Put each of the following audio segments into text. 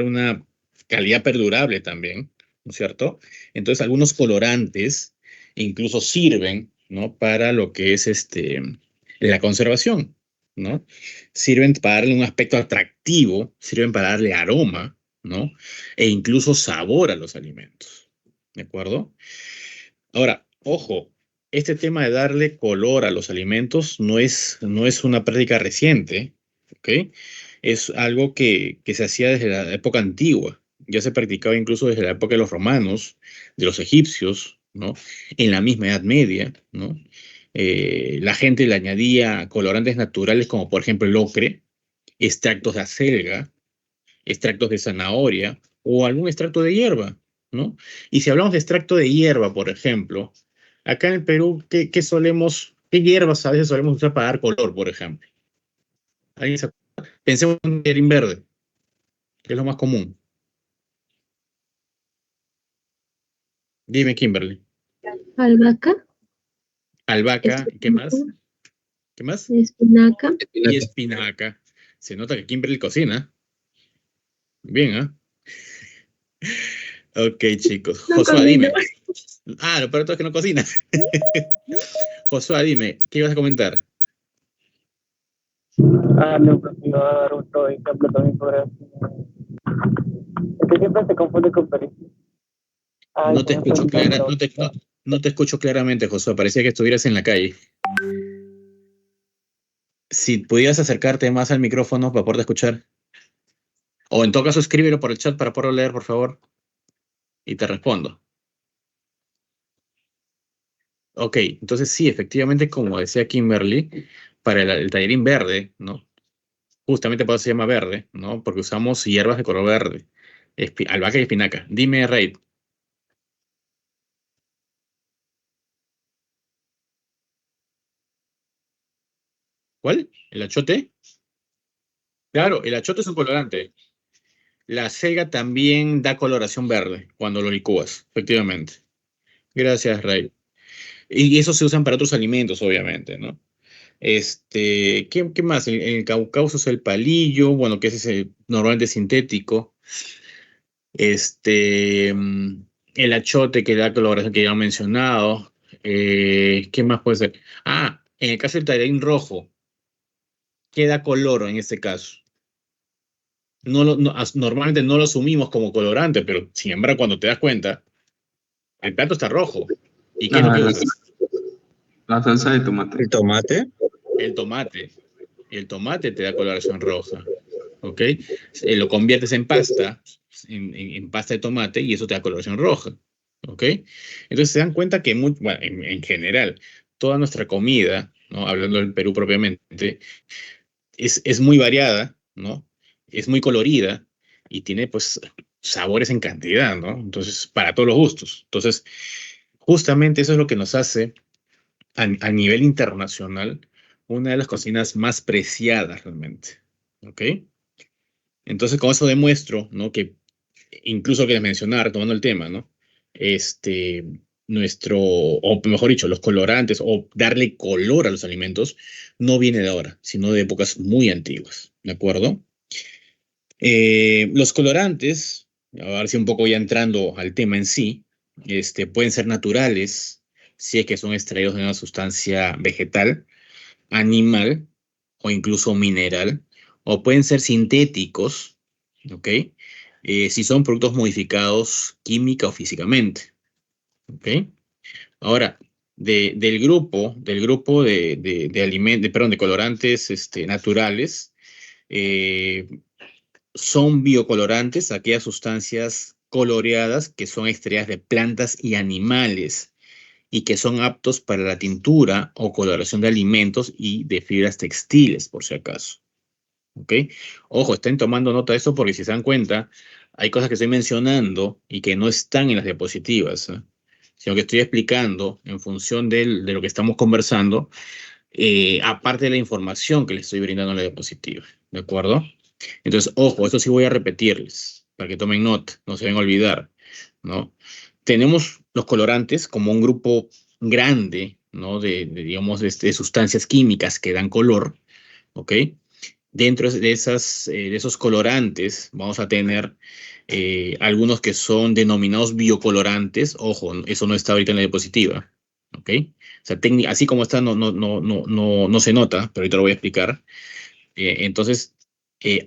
una calidad perdurable también, ¿no es cierto? Entonces, algunos colorantes incluso sirven, ¿no? Para lo que es la conservación, ¿no? Sirven para darle un aspecto atractivo, sirven para darle aroma, ¿no? E incluso sabor a los alimentos, ¿de acuerdo? Ahora, ojo, este tema de darle color a los alimentos no es una práctica reciente, ¿ok? Es algo que se hacía desde la época antigua. Ya se practicaba incluso desde la época de los romanos, de los egipcios, ¿no? En la misma Edad Media, ¿no? La gente le añadía colorantes naturales como por ejemplo el ocre, extractos de acelga, extractos de zanahoria o algún extracto de hierba, ¿no? Y si hablamos de extracto de hierba, por ejemplo, acá en el Perú, qué hierbas a veces solemos usar para dar color, por ejemplo? ¿Alguien se acuerda? Pensemos en un tallarín verde, que es lo más común. Dime, Kimberly. Albahaca, Albahaca, ¿qué espinaca, más? ¿Qué más? espinaca. Y espinaca. Se nota que Kimberly cocina. Bien, ¿ah? Ok, chicos. No Josué, cocino. dime. Ah, lo peor de todo es que no cocina. Josué, dime, ¿qué ibas a comentar? No, pues me va a dar otro ejemplo también sobre eso. Es que siempre se confunde con películas. Ay, No se te me fue escucho el clara, nombre no te, no, ahorita. no te escucho claramente, Josué. Parecía que estuvieras en la calle. Si pudieras acercarte más al micrófono para poder escuchar. O en todo caso, escríbelo por el chat para poderlo leer, por favor. Y te respondo. Ok, entonces sí, efectivamente, como decía Kimberly, para el tallarín verde, ¿no? Justamente por eso se llama verde, ¿no? Porque usamos hierbas de color verde. Albahaca y espinaca. Dime, Raid. ¿Cuál? ¿El achote? Claro, el achote es un colorante. La selga también da coloración verde cuando lo licúas, efectivamente. Gracias, Ray. Y eso se usan para otros alimentos, obviamente, ¿no? ¿Qué más? En el caucao se usa el palillo, bueno, que ese es normalmente sintético. El achote que da coloración que ya he mencionado. ¿Qué más puede ser? Ah, en el caso del tallarín rojo, ¿qué da color en este caso? Normalmente no lo asumimos como colorante, pero sin embargo, cuando te das cuenta, el plato está rojo. ¿Y qué es lo Ah, que usas? la salsa de tomate. ¿El tomate? El tomate. El tomate te da coloración roja. ¿Ok? Lo conviertes en pasta, en pasta de tomate, y eso te da coloración roja. ¿Ok? Entonces se dan cuenta que bueno, en general, toda nuestra comida, ¿no? Hablando del Perú propiamente, es muy variada, ¿no? Es muy colorida y tiene pues sabores en cantidad, ¿no? Entonces, para todos los gustos. Entonces, justamente eso es lo que nos hace a nivel internacional una de las cocinas más preciadas realmente, ¿ok? Entonces, con eso demuestro, ¿no? Que incluso que mencionar, tomando el tema, ¿no? Este, o mejor dicho, los colorantes o darle color a los alimentos no viene de ahora, sino de épocas muy antiguas, ¿de acuerdo? Los colorantes, a ver si un poco ya entrando al tema en sí, pueden ser naturales, si es que son extraídos de una sustancia vegetal, animal o incluso mineral, o pueden ser sintéticos, ¿ok? Si son productos modificados química o físicamente, ¿ok? Ahora, del grupo perdón, de colorantes naturales, eh, son biocolorantes, aquellas sustancias coloreadas que son extraídas de plantas y animales y que son aptos para la tintura o coloración de alimentos y de fibras textiles, por si acaso. ¿Ok? Ojo, estén tomando nota de eso porque si se dan cuenta, hay cosas que estoy mencionando y que no están en las diapositivas, ¿eh? Sino que estoy explicando en función de lo que estamos conversando, aparte de la información que les estoy brindando en la diapositiva. ¿De acuerdo? Entonces, ojo, esto sí voy a repetirles para que tomen nota, no se vayan a olvidar, ¿no? Tenemos los colorantes como un grupo grande, ¿no? Digamos, de sustancias químicas que dan color, ¿ok? Dentro de esos colorantes vamos a tener algunos que son denominados biocolorantes. Ojo, eso no está ahorita en la diapositiva. ¿Ok? O sea, así como está, no se nota, pero ahorita lo voy a explicar. Entonces,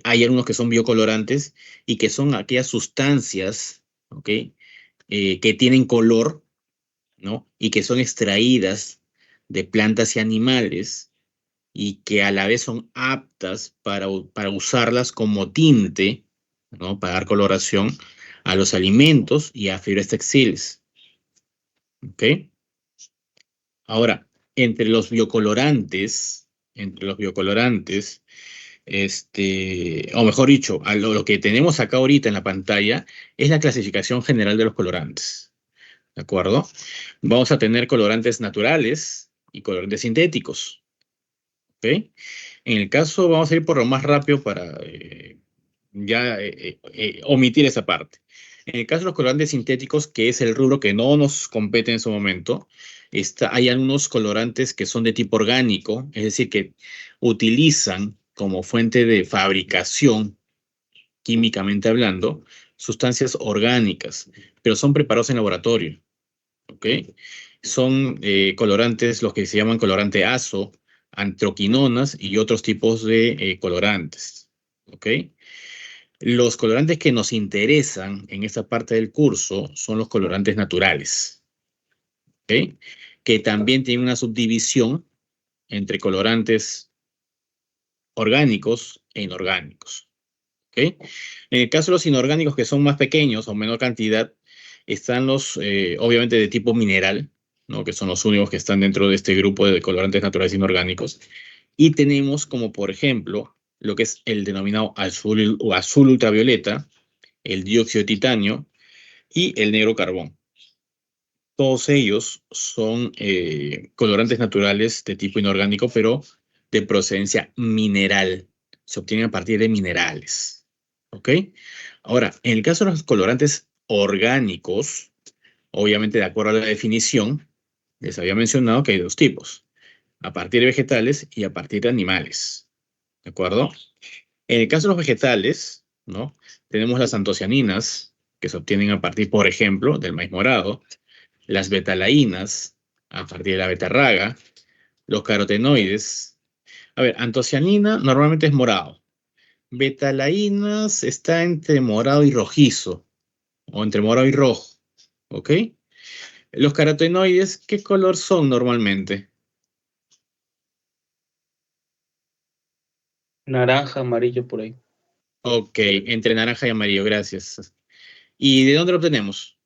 hay algunos que son biocolorantes y que son aquellas sustancias, ¿ok? Que tienen color, ¿no? Y que son extraídas de plantas y animales y que a la vez son aptas para usarlas como tinte, ¿no? Para dar coloración a los alimentos y a fibras textiles, ¿ok? Ahora, entre los biocolorantes, o mejor dicho, lo que tenemos acá ahorita en la pantalla es la clasificación general de los colorantes, ¿de acuerdo? Vamos a tener colorantes naturales y colorantes sintéticos, ¿ok? En el caso, vamos a ir por lo más rápido para ya omitir esa parte. En el caso de los colorantes sintéticos, que es el rubro que no nos compete en su momento, hay algunos colorantes que son de tipo orgánico, es decir, que utilizan como fuente de fabricación, químicamente hablando, sustancias orgánicas, pero son preparados en laboratorio, ¿ok? Son colorantes, los que se llaman colorante azo, antroquinonas y otros tipos de colorantes, ¿ok? Los colorantes que nos interesan en esta parte del curso son los colorantes naturales, ¿ok? Que también tienen una subdivisión entre colorantes orgánicos e inorgánicos, ¿ok? En el caso de los inorgánicos, que son más pequeños o menor cantidad, están los, obviamente, de tipo mineral, ¿no? Que son los únicos que están dentro de este grupo de colorantes naturales inorgánicos. Y tenemos como, por ejemplo, lo que es el denominado azul o azul ultravioleta, el dióxido de titanio y el negro carbón. Todos ellos son colorantes naturales de tipo inorgánico, pero de procedencia mineral. Se obtienen a partir de minerales. ¿Ok? Ahora, en el caso de los colorantes orgánicos, obviamente de acuerdo a la definición, les había mencionado que hay dos tipos, a partir de vegetales y a partir de animales. ¿De acuerdo? En el caso de los vegetales, ¿no? Tenemos las antocianinas, que se obtienen a partir, por ejemplo, del maíz morado, las betalainas, a partir de la betarraga, los carotenoides. A ver, antocianina normalmente es morado. Betalainas está entre morado y rojizo, o entre morado y rojo, ¿ok? Los carotenoides, ¿qué color son normalmente? Naranja, amarillo por ahí. Ok, entre naranja y amarillo, gracias. ¿Y de dónde lo obtenemos?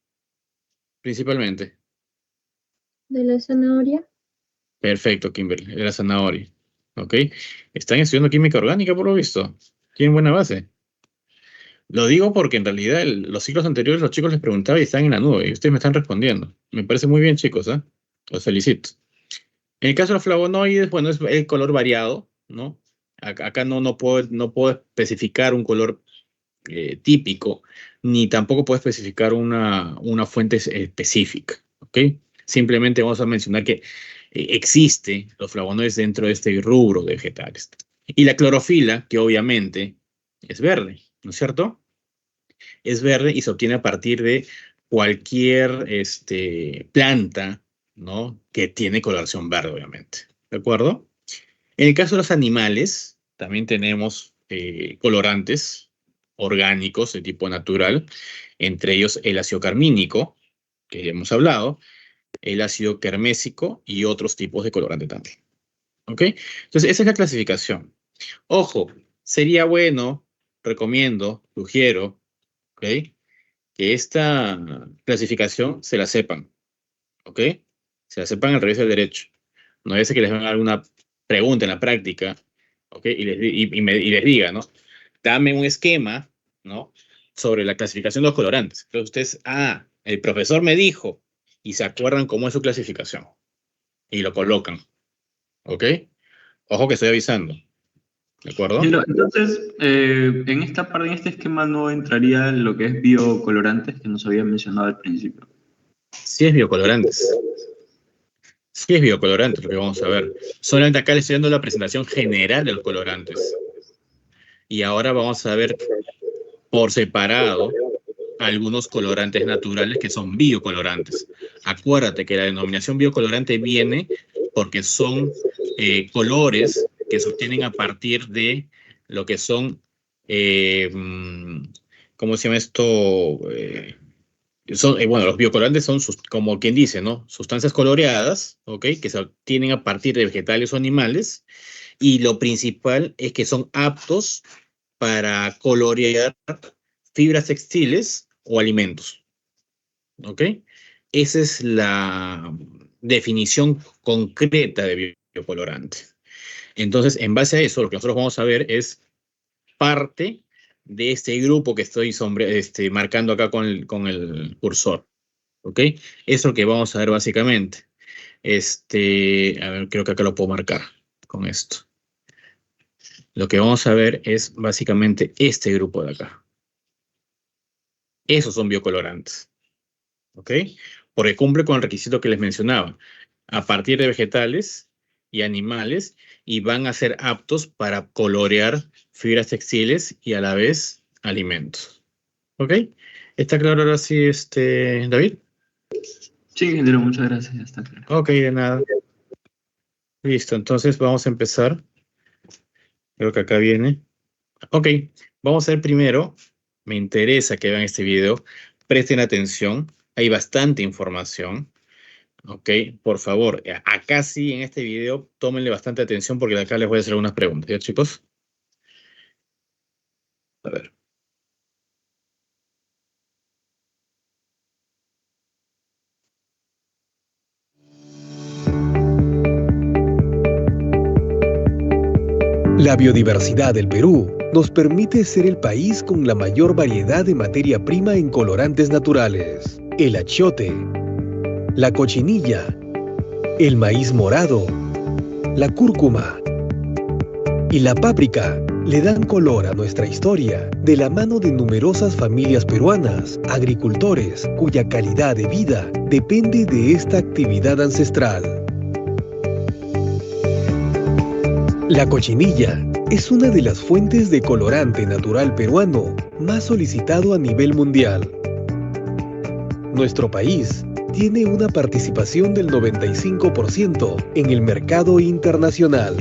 Principalmente. De la zanahoria. Perfecto, Kimberly, de la zanahoria. ¿Ok? Están estudiando química orgánica, por lo visto. Tienen buena base. Lo digo porque en realidad los ciclos anteriores los chicos les preguntaba y están en la nube y ustedes me están respondiendo. Me parece muy bien, chicos, ¿eh? Los felicito. En el caso de los flavonoides, bueno, es el color variado, ¿no? Acá no puedo especificar un color típico, ni tampoco puedo especificar una fuente específica, ¿ok? Simplemente vamos a mencionar que existe los flavonoides dentro de este rubro de vegetales. Y la clorofila, que obviamente es verde, ¿no es cierto? Es verde y se obtiene a partir de cualquier planta, ¿no? Que tiene coloración verde, obviamente. ¿De acuerdo? En el caso de los animales, también tenemos colorantes orgánicos de tipo natural, entre ellos el ácido carmínico, que ya hemos hablado, el ácido quermésico y otros tipos de colorante también. ¿Ok? Entonces, esa es la clasificación. Ojo, sería bueno, recomiendo, sugiero, ¿ok? Que esta clasificación se la sepan, ¿ok? Se la sepan al revés del derecho. No es que les hagan alguna pregunta en la práctica, ¿ok? Y les diga, ¿no? Dame un esquema, ¿no? Sobre la clasificación de los colorantes. Entonces ustedes, el profesor me dijo, y se acuerdan cómo es su clasificación, y lo colocan, ¿ok? Ojo que estoy avisando, ¿de acuerdo? Entonces, en esta parte, en este esquema no entraría lo que es biocolorantes que nos había mencionado al principio. Sí es biocolorantes. Sí es biocolorante lo que vamos a ver. Solamente acá les estoy dando la presentación general de los colorantes. Y ahora vamos a ver por separado algunos colorantes naturales que son biocolorantes. Acuérdate que la denominación biocolorante viene porque son colores que se obtienen a partir de lo que son, ¿cómo se llama esto? Bueno, los biocolorantes son, como quien dice, ¿no? Sustancias coloreadas, ¿ok? Que se obtienen a partir de vegetales o animales. Y lo principal es que son aptos para colorear fibras textiles o alimentos, ¿ok? Esa es la definición concreta de biocolorante. Entonces, en base a eso, lo que nosotros vamos a ver es parte de este grupo que estoy marcando acá con el cursor, ¿ok? Eso es lo que vamos a ver básicamente. A ver, creo que acá lo puedo marcar con esto. Lo que vamos a ver es básicamente este grupo de acá. Esos son biocolorantes, ¿ok? Porque cumple con el requisito que les mencionaba, a partir de vegetales y animales, y van a ser aptos para colorear fibras textiles y a la vez alimentos, ¿ok? ¿Está claro ahora sí, David? Sí, ingeniero, muchas gracias. Está claro. Ok, de nada. Listo, entonces vamos a empezar. Creo que acá viene. Ok, vamos a ver primero. Me interesa que vean este video. Presten atención. Hay bastante información. Ok, por favor, acá sí en este video tómenle bastante atención porque de acá les voy a hacer algunas preguntas. ¿Ya, chicos? A ver. La biodiversidad del Perú nos permite ser el país con la mayor variedad de materia prima en colorantes naturales. El achiote, la cochinilla, el maíz morado, la cúrcuma y la páprica le dan color a nuestra historia de la mano de numerosas familias peruanas, agricultores cuya calidad de vida depende de esta actividad ancestral. La cochinilla es una de las fuentes de colorante natural peruano más solicitado a nivel mundial. Nuestro país tiene una participación del 95% en el mercado internacional.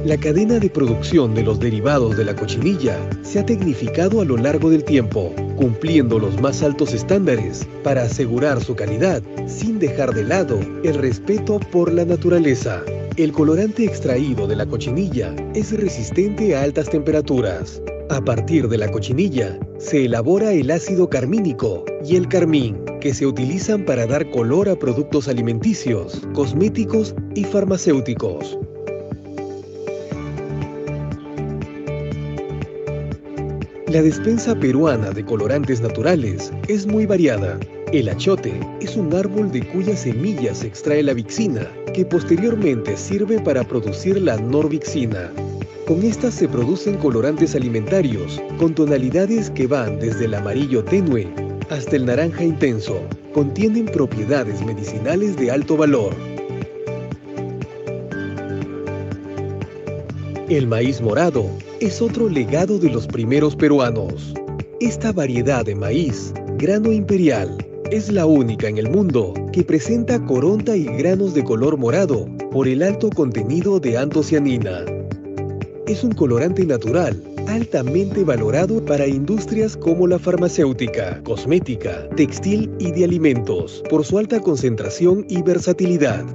La cadena de producción de los derivados de la cochinilla se ha tecnificado a lo largo del tiempo, cumpliendo los más altos estándares para asegurar su calidad sin dejar de lado el respeto por la naturaleza. El colorante extraído de la cochinilla es resistente a altas temperaturas. A partir de la cochinilla se elabora el ácido carmínico y el carmín, que se utilizan para dar color a productos alimenticios, cosméticos y farmacéuticos. La despensa peruana de colorantes naturales es muy variada. El achiote es un árbol de cuyas semillas se extrae la vixina, que posteriormente sirve para producir la norvixina. Con estas se producen colorantes alimentarios, con tonalidades que van desde el amarillo tenue hasta el naranja intenso. Contienen propiedades medicinales de alto valor. El maíz morado es otro legado de los primeros peruanos. Esta variedad de maíz, grano imperial, es la única en el mundo que presenta coronta y granos de color morado por el alto contenido de antocianina. Es un colorante natural altamente valorado para industrias como la farmacéutica, cosmética, textil y de alimentos por su alta concentración y versatilidad.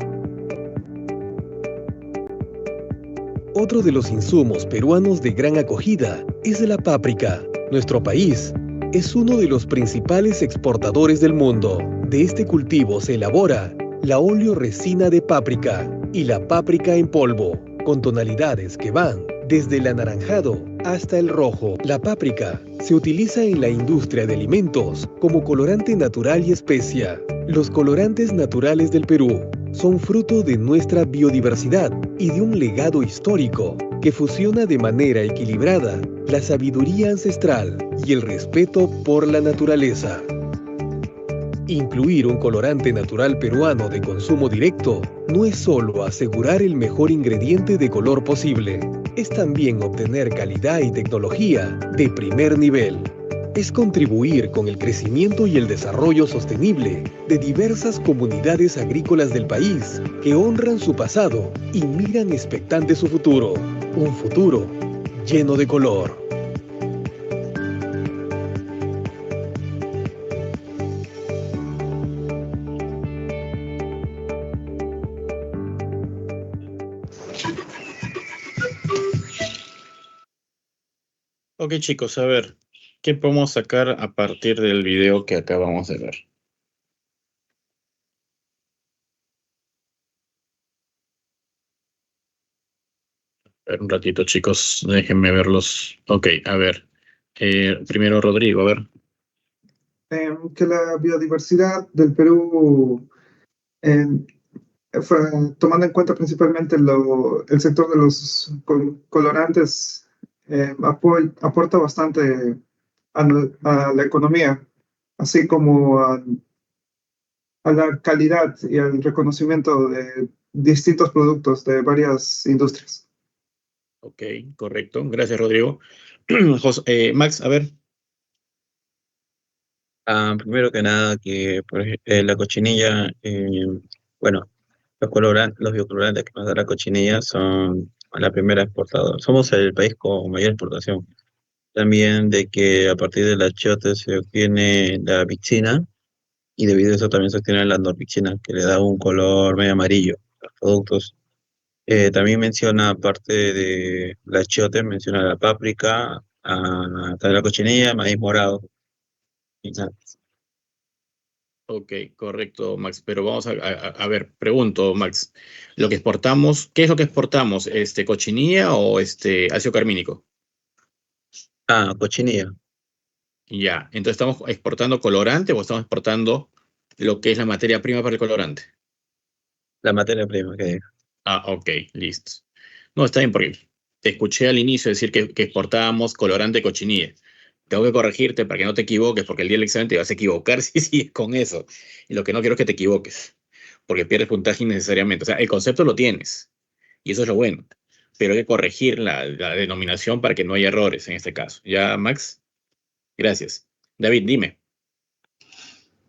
Otro de los insumos peruanos de gran acogida es la páprica. Nuestro país es uno de los principales exportadores del mundo. De este cultivo se elabora la oleoresina de páprica y la páprica en polvo, con tonalidades que van desde el anaranjado hasta el rojo. La páprica se utiliza en la industria de alimentos como colorante natural y especia. Los colorantes naturales del Perú son fruto de nuestra biodiversidad y de un legado histórico que fusiona de manera equilibrada la sabiduría ancestral y el respeto por la naturaleza. Incluir un colorante natural peruano de consumo directo no es solo asegurar el mejor ingrediente de color posible, es también obtener calidad y tecnología de primer nivel. Es contribuir con el crecimiento y el desarrollo sostenible de diversas comunidades agrícolas del país que honran su pasado y miran expectante su futuro. Un futuro lleno de color. Ok, chicos, a ver, ¿qué podemos sacar a partir del video que acabamos de ver? A ver, un ratito, chicos, déjenme verlos. Ok, a ver. Primero Rodrigo, a ver. Que la biodiversidad del Perú, eh, tomando en cuenta principalmente el sector de los colorantes, aporta bastante a la economía, así como a la calidad y al reconocimiento de distintos productos de varias industrias. Ok, correcto. Gracias, Rodrigo. Max, a ver. Primero que nada, que la cochinilla, bueno, los biocolorantes que nos da la cochinilla son la primera exportadora. Somos el país con mayor exportación. También de que a partir del achiote se obtiene la vixina y debido a eso también se obtiene la norvixina, que le da un color medio amarillo a los productos. También menciona, aparte de la achiote, menciona la páprica, también la cochinilla, maíz morado. Y nada. Ok, correcto, Max. Pero vamos a ver, pregunto, Max. Lo que exportamos, ¿qué es lo que exportamos? ¿Cochinilla o ácido carmínico? Cochinilla, Ya, entonces ¿estamos exportando colorante o estamos exportando lo que es la materia prima para el colorante? la materia prima que Ok, listo. No, está bien, porque te escuché al inicio decir que exportábamos colorante cochinilla. Tengo que corregirte para que no te equivoques, porque el día del examen te vas a equivocar si sigues con eso. Y lo que no quiero es que te equivoques, porque pierdes puntaje innecesariamente. O sea, el concepto lo tienes, y eso es lo bueno, pero hay que corregir la denominación para que no haya errores en este caso. ¿Ya, Max? Gracias. David, dime.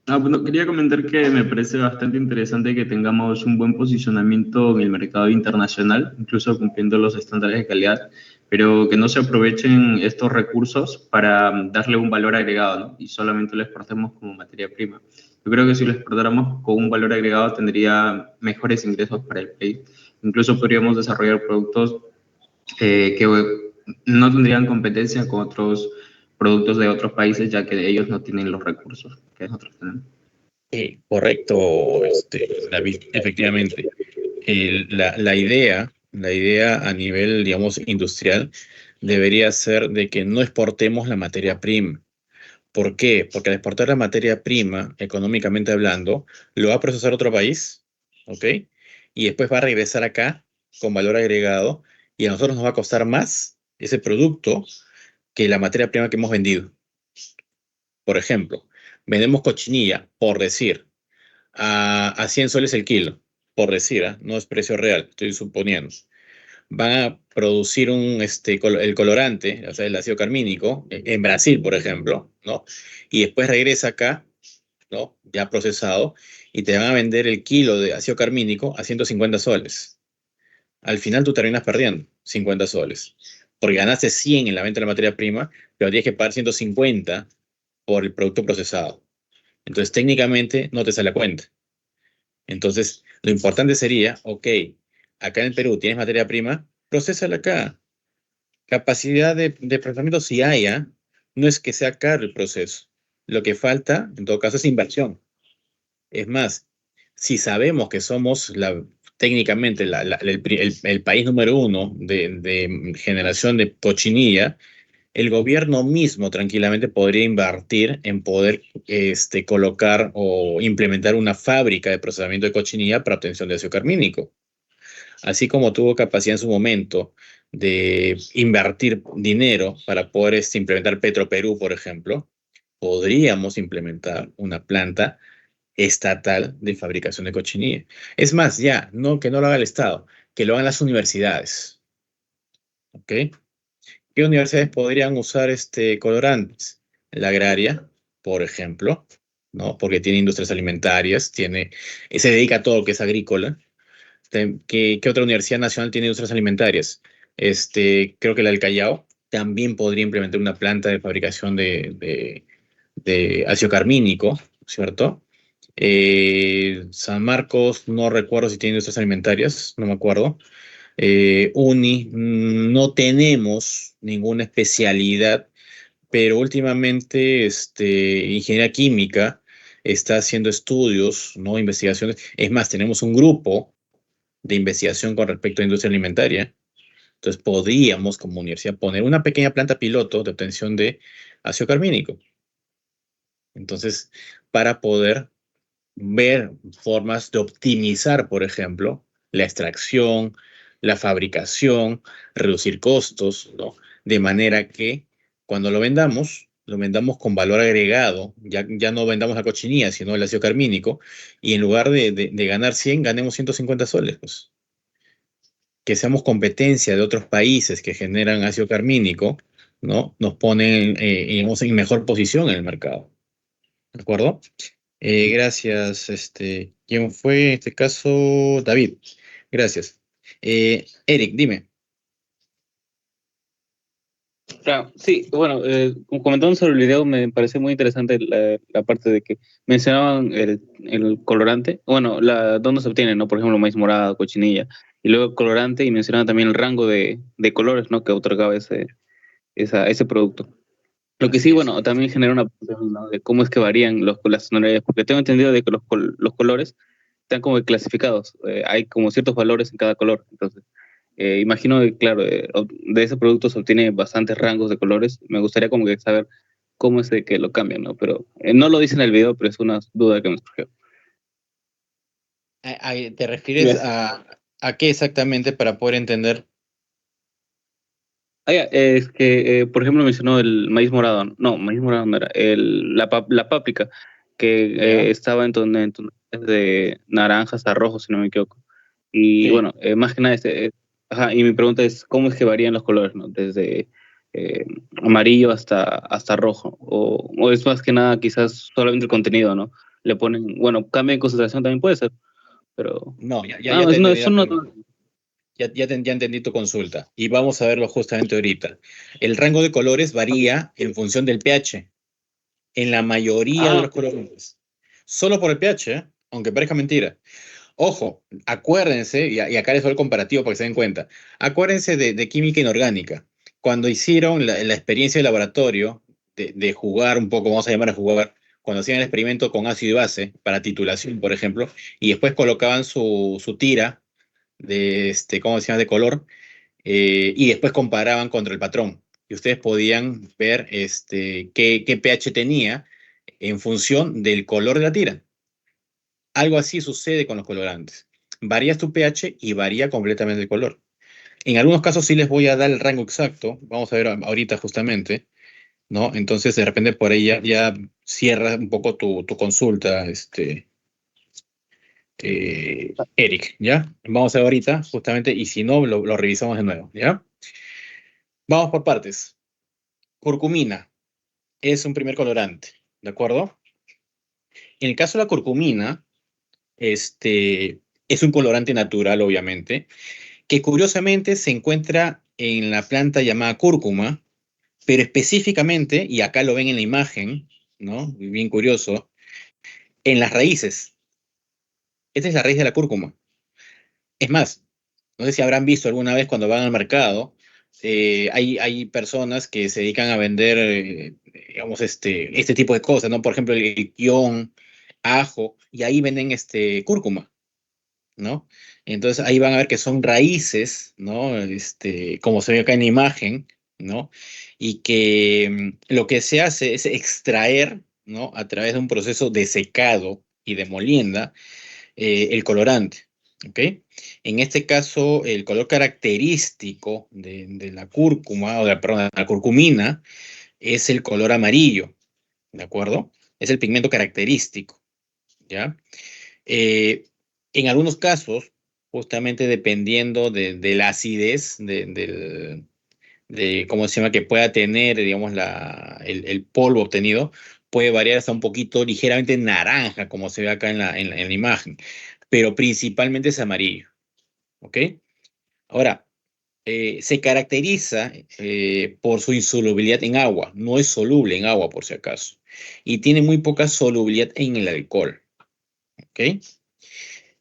Bueno, quería comentar que me parece bastante interesante que tengamos un buen posicionamiento en el mercado internacional, incluso cumpliendo los estándares de calidad, pero que no se aprovechen estos recursos para darle un valor agregado, ¿no? Y solamente lo exportemos como materia prima. Yo creo que si lo exportáramos con un valor agregado tendría mejores ingresos para el país. Incluso podríamos desarrollar productos que no tendrían competencia con otros productos de otros países, ya que ellos no tienen los recursos que nosotros tenemos. Correcto, David, efectivamente. La idea a nivel, digamos, industrial debería ser de que no exportemos la materia prima. ¿Por qué? Porque al exportar la materia prima, económicamente hablando, lo va a procesar otro país, ¿ok? Y después va a regresar acá con valor agregado y a nosotros nos va a costar más ese producto que la materia prima que hemos vendido. Por ejemplo, vendemos cochinilla, por decir, a 100 soles el kilo, por decir, no es precio real, estoy suponiendo. Van a producir el colorante, o sea, el ácido carmínico, en Brasil, por ejemplo, ¿no? Y después regresa acá, ¿no? Ya procesado, y te van a vender el kilo de ácido carmínico a 150 soles. Al final tú terminas perdiendo 50 soles, porque ganaste 100 en la venta de la materia prima, pero tienes que pagar 150 por el producto procesado. Entonces, técnicamente, no te sale a cuenta. Entonces, lo importante sería, ok, acá en el Perú tienes materia prima, procésala acá. Capacidad de procesamiento si haya, no es que sea caro el proceso. Lo que falta, en todo caso, es inversión. Es más, si sabemos que somos técnicamente el país número uno de generación de cochinilla, el gobierno mismo tranquilamente podría invertir en poder colocar o implementar una fábrica de procesamiento de cochinilla para obtención de ácido carmínico. Así como tuvo capacidad en su momento de invertir dinero para poder implementar Petroperú, por ejemplo, podríamos implementar una planta estatal de fabricación de cochinilla. Es más, ya, no que no lo haga el Estado, que lo hagan las universidades. ¿ok? ¿Qué universidades podrían usar colorantes? La agraria, por ejemplo, ¿no? Porque tiene industrias alimentarias, se dedica a todo lo que es agrícola. ¿Qué otra universidad nacional tiene industrias alimentarias? Creo que la del Callao también podría implementar una planta de fabricación de ácido carmínico, ¿cierto? San Marcos, no recuerdo si tiene industrias alimentarias, no me acuerdo. Uni, no tenemos ninguna especialidad, pero últimamente Ingeniería Química está haciendo estudios, ¿no? Investigaciones. Es más, tenemos un grupo de investigación con respecto a industria alimentaria. Entonces podríamos, como universidad, poner una pequeña planta piloto de obtención de ácido carmínico. Entonces, para poder ver formas de optimizar, por ejemplo, la extracción, la fabricación, reducir costos, ¿no? De manera que cuando lo vendamos con valor agregado, ya no vendamos la cochinilla, sino el ácido carmínico, y en lugar de ganar 100, ganemos 150 soles, pues. Que seamos competencia de otros países que generan ácido carmínico, ¿no? Nos ponen, digamos, en mejor posición en el mercado. ¿De acuerdo? Gracias. ¿Quién fue en este caso? David. Gracias. Eric, dime. Claro, sí, bueno, comentando sobre el video, me pareció muy interesante la parte de que mencionaban el colorante, bueno, dónde se obtiene, ¿no? Por ejemplo, maíz morado, cochinilla, y luego el colorante, y mencionaban también el rango de colores, ¿no? Que otorgaba ese producto. Lo que Así sí, es. bueno, también genera una pregunta, ¿no? De cómo es que varían las tonalidades, porque tengo entendido de que los colores están como que clasificados, hay como ciertos valores en cada color, entonces imagino que, claro, de ese producto se obtiene bastantes rangos de colores. Me gustaría como que saber cómo es de que lo cambian, ¿no? Pero no lo dice en el video, pero es una duda que me surgió. ¿Te refieres Gracias. a qué exactamente para poder entender? Ya, es que, por ejemplo, mencionó el maíz morado. No, maíz morado no era. La páprica, que ¿Ya? estaba en tonalidades de naranjas a rojo, si no me equivoco. Y Sí. bueno, más que nada, ajá, y mi pregunta es, ¿cómo es que varían los colores, ¿no? Desde eh, amarillo hasta rojo. O es más que nada quizás solamente el contenido, ¿no? Le ponen, bueno, cambio en concentración también puede ser, pero... No, ya No, te entendí es la una... pregunta. Ya entendí tu consulta. Y vamos a verlo justamente ahorita. El rango de colores varía en función del pH en la mayoría de Ah, los colorantes. Solo por el pH, aunque parezca mentira. Ojo, acuérdense, y acá les doy el comparativo para que se den cuenta. Acuérdense de química inorgánica. Cuando hicieron la experiencia de laboratorio de jugar un poco, vamos a llamar a jugar, cuando hacían el experimento con ácido y base para titulación, por ejemplo, y después colocaban su tira ¿cómo se llama?, de color, y después comparaban contra el patrón. Y ustedes podían ver qué pH tenía en función del color de la tira. Algo así sucede con los colorantes. Varías tu pH y varía completamente el color. En algunos casos sí les voy a dar el rango exacto. Vamos a ver ahorita justamente, ¿no? Entonces, de repente por ahí ya cierra un poco tu consulta, Eric, ¿ya? Vamos a ver ahorita justamente y si no, lo revisamos de nuevo, ¿ya? Vamos por partes. Curcumina es un primer colorante, ¿de acuerdo? En el caso de la curcumina, es un colorante natural, obviamente, que curiosamente se encuentra en la planta llamada cúrcuma, pero específicamente, y acá lo ven en la imagen, ¿no? Bien curioso, en las raíces. Esta es la raíz de la cúrcuma. Es más, no sé si habrán visto alguna vez cuando van al mercado, hay personas que se dedican a vender, digamos, este tipo de cosas, ¿no? Por ejemplo, el guión, ajo, y ahí venden cúrcuma, ¿no? Entonces ahí van a ver que son raíces, ¿no? Como se ve acá en la imagen, ¿no? Y que lo que se hace es extraer, ¿no? A través de un proceso de secado y de molienda, el colorante, ¿ok? En este caso, el color característico de la cúrcuma, perdón, de la curcumina, es el color amarillo, ¿de acuerdo? Es el pigmento característico, ¿ya? Eh, en algunos casos, justamente dependiendo de la acidez ¿cómo se llama? Que pueda tener, digamos, el polvo obtenido, puede variar hasta un poquito ligeramente naranja, como se ve acá en la imagen, pero principalmente es amarillo, ¿ok? Ahora, se caracteriza por su insolubilidad en agua, no es soluble en agua por si acaso, y tiene muy poca solubilidad en el alcohol, ¿ok?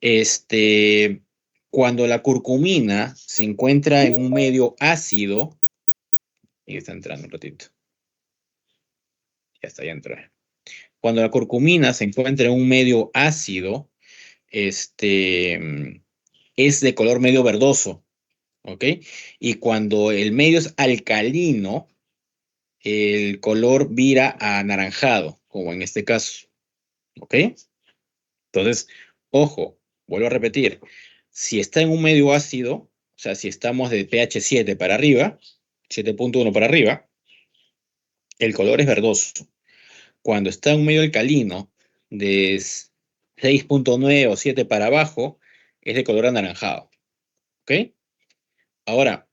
Este, cuando la curcumina se encuentra en un medio ácido, y está entrando un ratito, ya entró. Cuando la curcumina se encuentra en un medio ácido, es de color medio verdoso, ¿ok? Y cuando el medio es alcalino, el color vira a anaranjado, como en este caso, ¿ok? Entonces, ojo, vuelvo a repetir, si está en un medio ácido, o sea, si estamos de pH 7 para arriba, 7.1 para arriba, el color es verdoso. Cuando está en un medio alcalino, de 6.9 o 7 para abajo, es de color anaranjado, ¿ok? Ahora,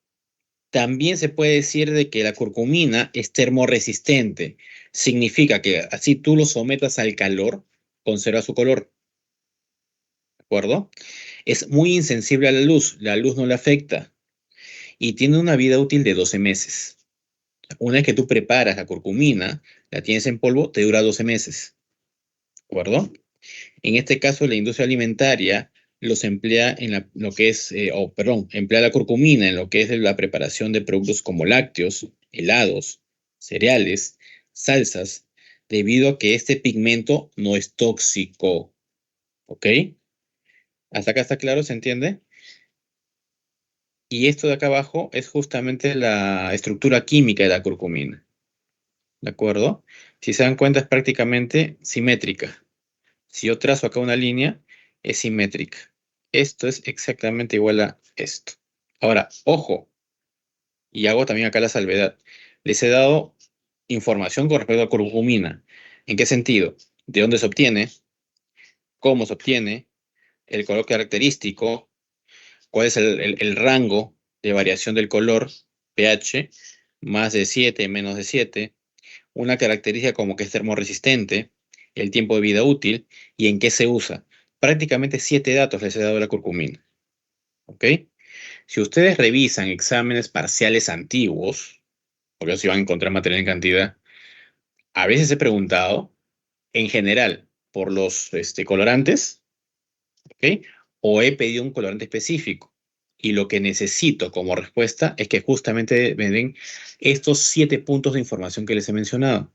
también se puede decir de que la curcumina es termorresistente. Significa que así tú lo sometas al calor, conserva su color, ¿de acuerdo? Es muy insensible a la luz no le afecta y tiene una vida útil de 12 meses. Una vez que tú preparas la curcumina, la tienes en polvo, te dura 12 meses, ¿de acuerdo? En este caso, la industria alimentaria los emplea en lo que es, emplea la curcumina en lo que es la preparación de productos como lácteos, helados, cereales, salsas, debido a que este pigmento no es tóxico, ¿ok? ¿Hasta acá está claro? ¿Se entiende? Y esto de acá abajo es justamente la estructura química de la curcumina, ¿de acuerdo? Si se dan cuenta, es prácticamente simétrica. Si yo trazo acá una línea, es simétrica. Esto es exactamente igual a esto. Ahora, ojo, y hago también acá la salvedad. Les he dado información con respecto a curcumina. ¿En qué sentido? ¿De dónde se obtiene? ¿Cómo se obtiene? El color característico. ¿Cuál es el rango de variación del color? pH, más de 7, menos de 7. Una característica como que es termorresistente, el tiempo de vida útil y en qué se usa. Prácticamente 7 datos les he dado a la curcumina. ¿Ok? Si ustedes revisan exámenes parciales antiguos, porque si van a encontrar material en cantidad, a veces he preguntado, en general, por los colorantes, ¿ok? O he pedido un colorante específico. Y lo que necesito como respuesta es que justamente me den estos 7 puntos de información que les he mencionado.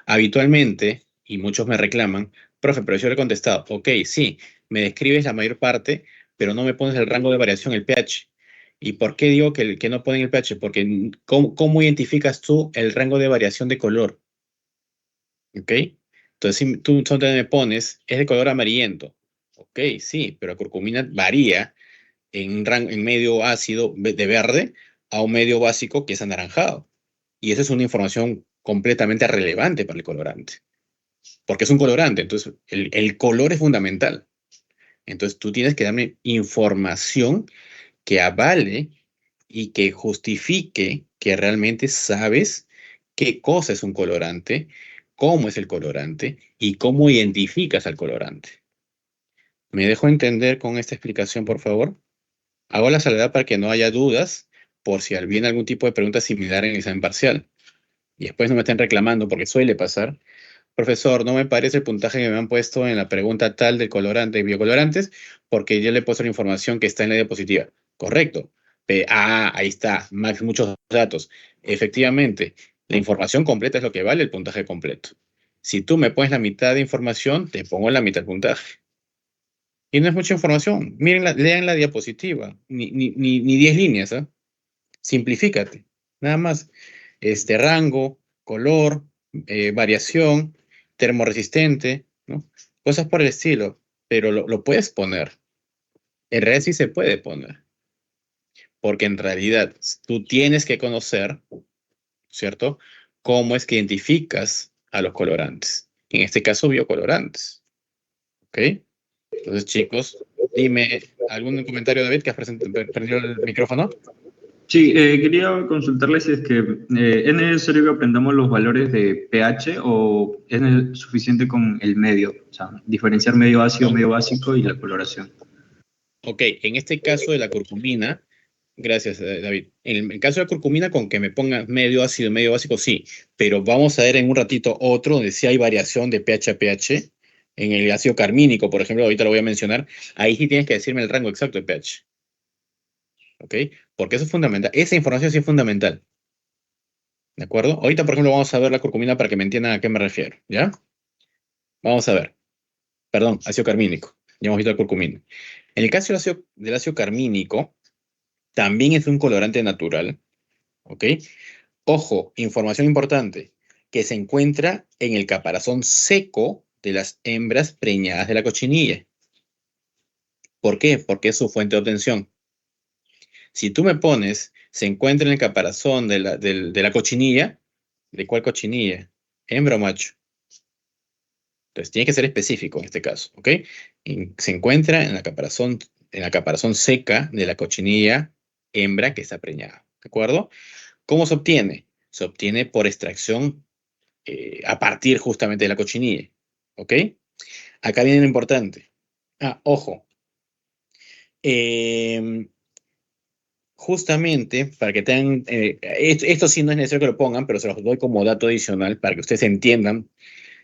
Habitualmente, y muchos me reclaman, profe, pero yo le he contestado, ok, sí, me describes la mayor parte, pero no me pones el rango de variación, el pH. ¿Y por qué digo que no ponen el pH? Porque ¿cómo identificas tú el rango de variación de color? ¿Ok? Entonces, si tú solamente me pones, es de color amarillento. Ok, sí, pero la curcumina varía en medio ácido de verde a un medio básico que es anaranjado. Y esa es una información completamente relevante para el colorante porque es un colorante, entonces el color es fundamental. Entonces tú tienes que darme información que avale y que justifique que realmente sabes qué cosa es un colorante, cómo es el colorante y cómo identificas al colorante. ¿Me dejo entender con esta explicación, por favor? Hago la salvedad para que no haya dudas por si viene algún tipo de pregunta similar en el examen parcial. Y después no me estén reclamando porque suele pasar. Profesor, no me parece el puntaje que me han puesto en la pregunta tal de colorante y biocolorantes, porque yo le he puesto la información que está en la diapositiva. Correcto. Ahí está, Max, muchos datos. Efectivamente, la información completa es lo que vale el puntaje completo. Si tú me pones la mitad de información, te pongo la mitad del puntaje. Y no es mucha información. Miren, lean la diapositiva. Ni 10 líneas, ¿eh? Simplifícate. Nada más. Rango, color, variación, termorresistente, ¿no? Cosas por el estilo. Pero lo puedes poner. En realidad sí se puede poner. Porque en realidad tú tienes que conocer, ¿cierto? Cómo es que identificas a los colorantes. En este caso, biocolorantes. ¿Ok? Entonces, chicos, dime, ¿algún comentario, David, que has prendido el micrófono? Sí, quería consultarles si es que ¿es necesario que aprendamos los valores de pH o es suficiente con el medio? O sea, diferenciar medio ácido, medio básico y la coloración. Ok, en este caso de la curcumina, gracias, David. En el caso de la curcumina, con que me ponga medio ácido, medio básico, sí. Pero vamos a ver en un ratito otro donde sí hay variación de pH a pH. En el ácido carmínico, por ejemplo, ahorita lo voy a mencionar. Ahí sí tienes que decirme el rango exacto de pH. ¿Ok? Porque eso es fundamental. Esa información sí es fundamental. ¿De acuerdo? Ahorita, por ejemplo, vamos a ver la curcumina para que me entiendan a qué me refiero. ¿Ya? Vamos a ver. Perdón, ácido carmínico. Ya hemos visto la curcumina. En el caso del ácido carmínico, también es un colorante natural. ¿Ok? Ojo, información importante, que se encuentra en el caparazón seco de las hembras preñadas de la cochinilla. ¿Por qué? Porque es su fuente de obtención. Si tú me pones, se encuentra en el caparazón de la cochinilla, ¿de cuál cochinilla? ¿Hembra o macho? Entonces tiene que ser específico en este caso, ¿ok? Se encuentra en la caparazón seca de la cochinilla hembra que está preñada, ¿de acuerdo? ¿Cómo se obtiene? Se obtiene por extracción a partir justamente de la cochinilla, ¿ok? Acá viene lo importante. Ojo. Justamente, para que tengan, esto sí no es necesario que lo pongan, pero se los doy como dato adicional para que ustedes entiendan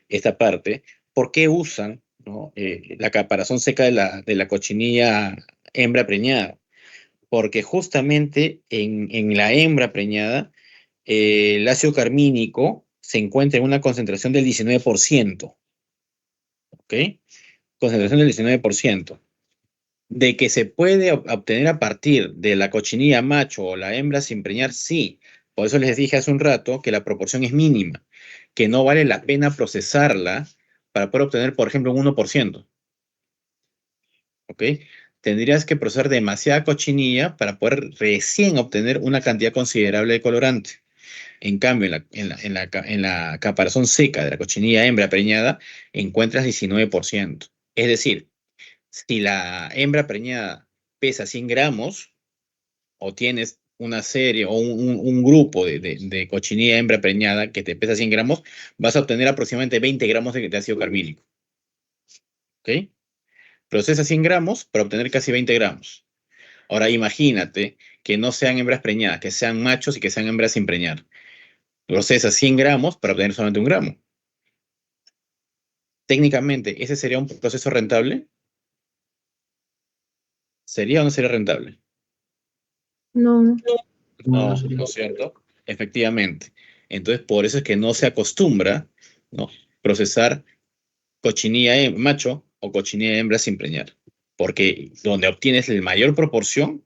esta parte. ¿Por qué usan, ¿no? La caparazón seca de la cochinilla hembra preñada? Porque justamente en la hembra preñada, el ácido carmínico se encuentra en una concentración del 19%. ¿Ok? Concentración del 19%. De que se puede obtener a partir de la cochinilla macho o la hembra sin preñar, sí. Por eso les dije hace un rato que la proporción es mínima, que no vale la pena procesarla para poder obtener, por ejemplo, un 1%. ¿Ok? Tendrías que procesar demasiada cochinilla para poder recién obtener una cantidad considerable de colorante. En cambio, en la caparazón seca de la cochinilla hembra preñada, encuentras 19%. Es decir, si la hembra preñada pesa 100 gramos o tienes una serie o un grupo de cochinilla hembra preñada que te pesa 100 gramos, vas a obtener aproximadamente 20 gramos de ácido carmínico. ¿Ok? Procesa 100 gramos para obtener casi 20 gramos. Ahora imagínate que no sean hembras preñadas, que sean machos y que sean hembras sin preñar. Procesa 100 gramos para obtener solamente 1 gramo. Técnicamente, ¿ese sería un proceso rentable? ¿Sería o no sería rentable? No, No, No, no sería. ¿no es cierto? Efectivamente. Entonces, por eso es que no se acostumbra, ¿no? Procesar cochinilla macho o cochinilla hembra sin preñar. Porque donde obtienes la mayor proporción,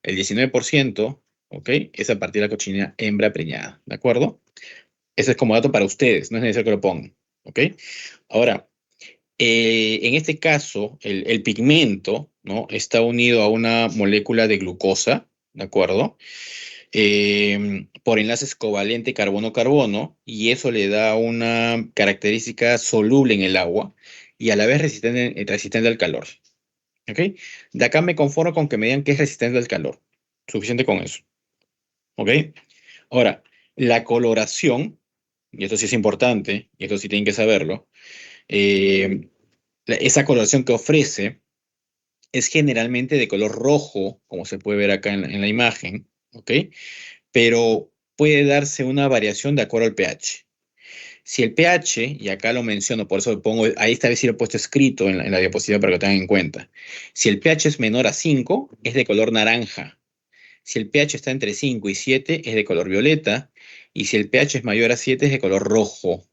el 19%, ¿ok? Es a partir de la cochinilla hembra preñada, ¿de acuerdo? Eso es como dato para ustedes, no es necesario que lo pongan, ¿ok? Ahora, en este caso, el pigmento, ¿no? Está unido a una molécula de glucosa, ¿de acuerdo? Por enlaces covalente carbono-carbono, y eso le da una característica soluble en el agua y a la vez resistente al calor. ¿Ok? De acá me conformo con que me digan que es resistente al calor. Suficiente con eso. ¿Ok? Ahora, la coloración, y esto sí es importante, y esto sí tienen que saberlo, esa coloración que ofrece es generalmente de color rojo, como se puede ver acá en la imagen, ¿ok? Pero puede darse una variación de acuerdo al pH. Si el pH, y acá lo menciono, por eso lo pongo, ahí esta vez sí lo he puesto escrito en la diapositiva para que lo tengan en cuenta. Si el pH es menor a 5, es de color naranja. Si el pH está entre 5 y 7, es de color violeta. Y si el pH es mayor a 7, es de color rojo.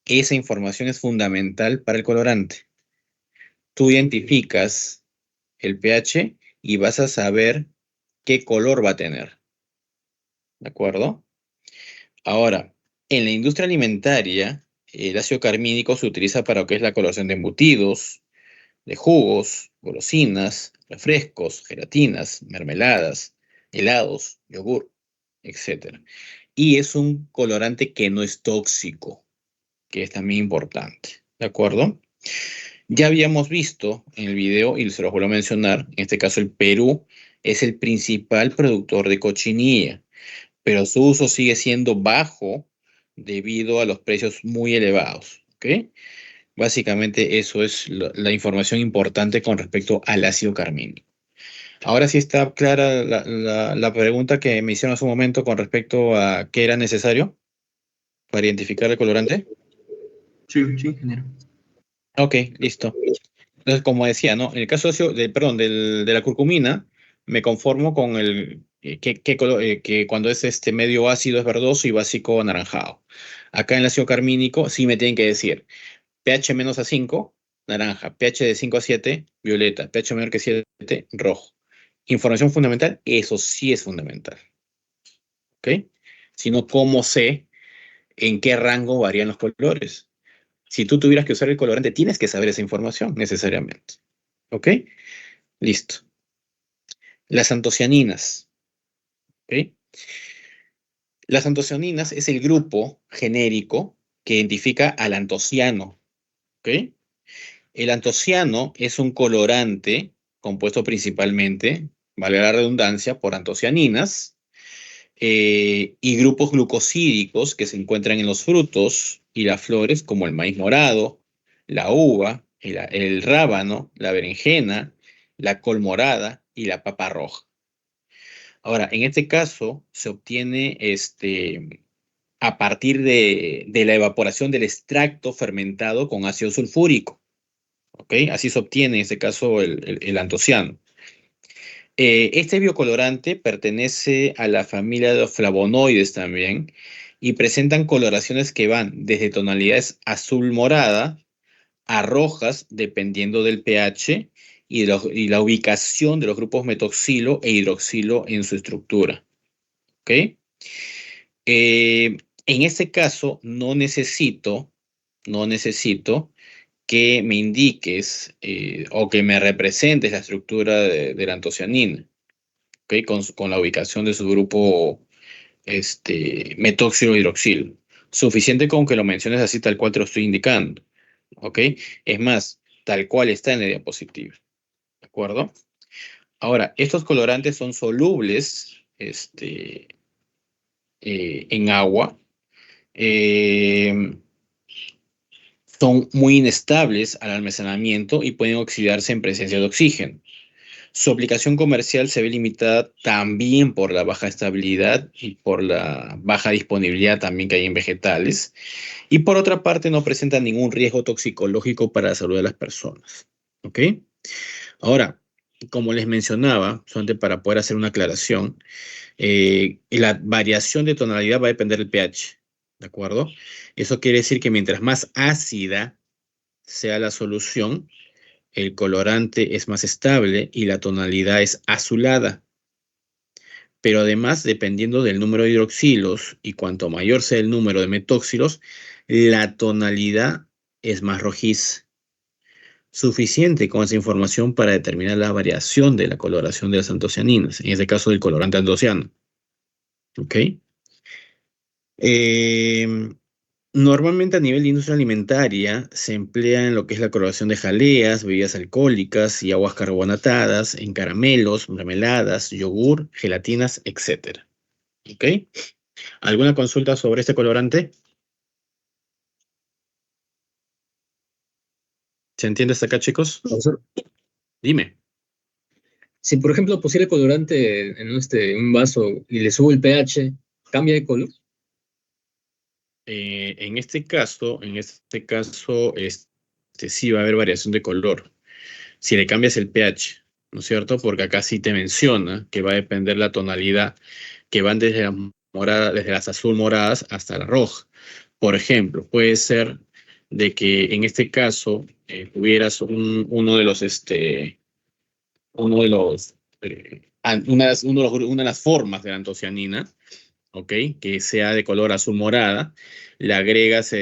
Esa información es fundamental para el colorante. Tú identificas el pH y vas a saber qué color va a tener. ¿De acuerdo? Ahora, en la industria alimentaria, el ácido carmínico se utiliza para lo que es la coloración de embutidos, de jugos, golosinas, refrescos, gelatinas, mermeladas, helados, yogur, etc. Y es un colorante que no es tóxico, que es también importante. ¿De acuerdo? Ya habíamos visto en el video, y se los vuelvo a mencionar, en este caso el Perú es el principal productor de cochinilla, pero su uso sigue siendo bajo debido a los precios muy elevados. ¿Ok? Básicamente eso es la información importante con respecto al ácido carmínico. Ahora sí está clara la pregunta que me hicieron hace un momento con respecto a qué era necesario para identificar el colorante. Sí, sí, ingeniero. Ok, listo. Entonces, como decía, ¿no? En el caso perdón, de la curcumina, me conformo con el que cuando es este medio ácido es verdoso y básico anaranjado. Acá en el ácido carmínico sí me tienen que decir pH menos a 5, naranja, pH de 5 a 7, violeta, pH menor que 7, rojo. Información fundamental, eso sí es fundamental. ¿Ok? Sino cómo sé en qué rango varían los colores. Si tú tuvieras que usar el colorante, tienes que saber esa información necesariamente. ¿Ok? Listo. Las antocianinas. ¿Ok? Las antocianinas es el grupo genérico que identifica al antociano. ¿Ok? El antociano es un colorante compuesto principalmente, vale la redundancia, por antocianinas y grupos glucosídicos que se encuentran en los frutos y las flores, como el maíz morado, la uva, el rábano, la berenjena, la col morada y la papa roja. Ahora, en este caso se obtiene a partir de la evaporación del extracto fermentado con ácido sulfúrico. ¿Ok? Así se obtiene en este caso el antociano. Este biocolorante pertenece a la familia de los flavonoides también y presentan coloraciones que van desde tonalidades azul morada a rojas dependiendo del pH y la ubicación de los grupos metoxilo e hidroxilo en su estructura. ¿Ok? En este caso no necesito que me indiques o que me representes la estructura de la antocianina, ¿ok? Con la ubicación de su grupo metóxilo hidroxilo. Suficiente con que lo menciones así tal cual te lo estoy indicando, ¿ok? Es más, tal cual está en la diapositiva, ¿de acuerdo? Ahora, estos colorantes son solubles en agua. Eh, Son muy inestables al almacenamiento y pueden oxidarse en presencia de oxígeno. Su aplicación comercial se ve limitada también por la baja estabilidad y por la baja disponibilidad también que hay en vegetales. Y por otra parte, no presenta ningún riesgo toxicológico para la salud de las personas. ¿Ok? Ahora, como les mencionaba, solamente para poder hacer una aclaración, la variación de tonalidad va a depender del pH. ¿De acuerdo? Eso quiere decir que mientras más ácida sea la solución, el colorante es más estable y la tonalidad es azulada. Pero además, dependiendo del número de hidroxilos y cuanto mayor sea el número de metóxilos, la tonalidad es más rojiza. Suficiente con esa información para determinar la variación de la coloración de las antocianinas, en este caso del colorante antociano. ¿Ok? Normalmente a nivel de industria alimentaria se emplea en lo que es la coloración de jaleas, bebidas alcohólicas y aguas carbonatadas, en caramelos, mermeladas, yogur, gelatinas, etc. ¿Ok? ¿Alguna consulta sobre este colorante? ¿Se entiende hasta acá, chicos? Profesor, Dime. si por ejemplo pusiera colorante en un vaso y le subo el pH, ¿cambia de color? En este caso, sí va a haber variación de color. Si le cambias el pH, ¿no es cierto? Porque acá sí te menciona que va a depender la tonalidad, que van desde las moradas, desde las azul moradas hasta la roja. Por ejemplo, puede ser de que en este caso tuvieras una de las formas de la antocianina, ¿ok? Que sea de color azul morada, le agregas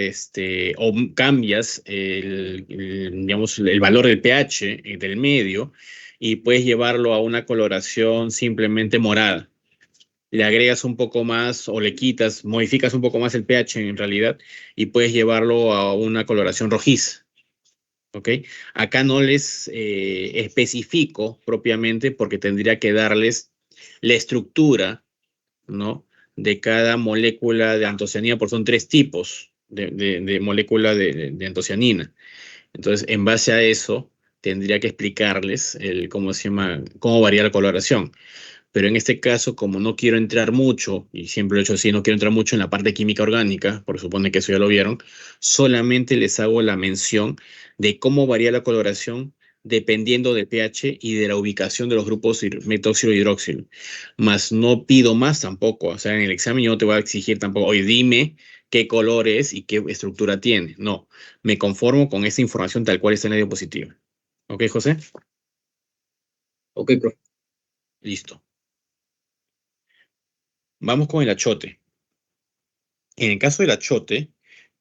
o cambias digamos, el valor del pH del medio y puedes llevarlo a una coloración simplemente morada. Le agregas un poco más o le quitas, modificas un poco más el pH en realidad y puedes llevarlo a una coloración rojiza. ¿ok? Acá no les especifico propiamente porque tendría que darles la estructura, ¿no? De cada molécula de antocianina, porque son 3 tipos de molécula de antocianina. Entonces, en base a eso, tendría que explicarles cómo se llama, cómo varía la coloración. Pero en este caso, como no quiero entrar mucho, y siempre lo he hecho así, no quiero entrar mucho en la parte química orgánica, porque supone que eso ya lo vieron, solamente les hago la mención de cómo varía la coloración dependiendo del pH y de la ubicación de los grupos metóxilo y hidróxilo. Más no pido más tampoco. O sea, en el examen yo no te voy a exigir tampoco, oye, dime qué color es y qué estructura tiene. No, me conformo con esa información tal cual está en la diapositiva. ¿Ok, José? Ok, profe. Listo. Vamos con el achote. En el caso del achote,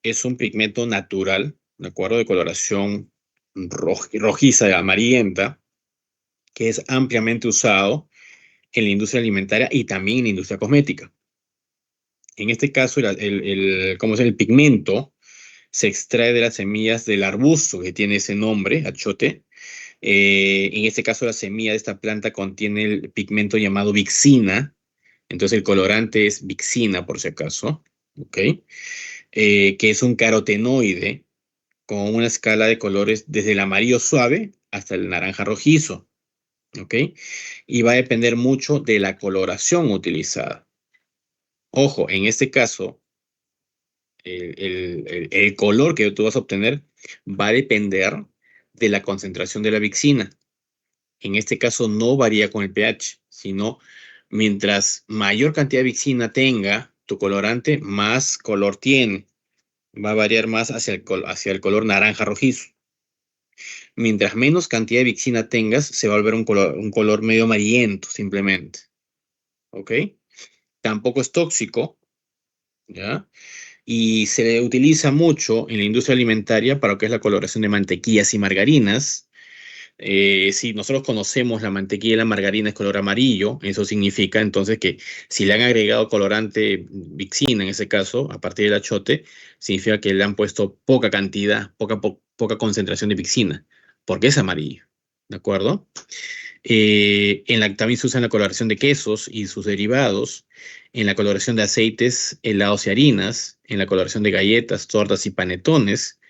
es un pigmento natural, ¿de acuerdo? De coloración rojiza y amarillenta, que es ampliamente usado en la industria alimentaria y también en la industria cosmética. En este caso, ¿cómo se llama? El pigmento se extrae de las semillas del arbusto que tiene ese nombre, achote. En este caso, la semilla de esta planta contiene el pigmento llamado vixina. Entonces, el colorante es vixina, por si acaso. ¿Ok? Que es un carotenoide con una escala de colores desde el amarillo suave hasta el naranja rojizo, ¿ok? Y va a depender mucho de la coloración utilizada. Ojo, en este caso, el color que tú vas a obtener va a depender de la concentración de la vixina. En este caso no varía con el pH, sino mientras mayor cantidad de vixina tenga tu colorante, más color tiene. Va a variar más hacia el color naranja rojizo. Mientras menos cantidad de vixina tengas, se va a volver un color medio amarillento, simplemente. ¿Ok? Tampoco es tóxico, ¿ya? Y se le utiliza mucho en la industria alimentaria para lo que es la coloración de mantequillas y margarinas. Si nosotros conocemos la mantequilla y la margarina es color amarillo, eso significa entonces que si le han agregado colorante vixina, en ese caso, a partir del achote, significa que le han puesto poca cantidad, poca concentración de vixina, porque es amarillo. ¿De acuerdo? También se usa en la coloración de quesos y sus derivados, en la coloración de aceites, helados y harinas, en la coloración de galletas, tortas y panetones,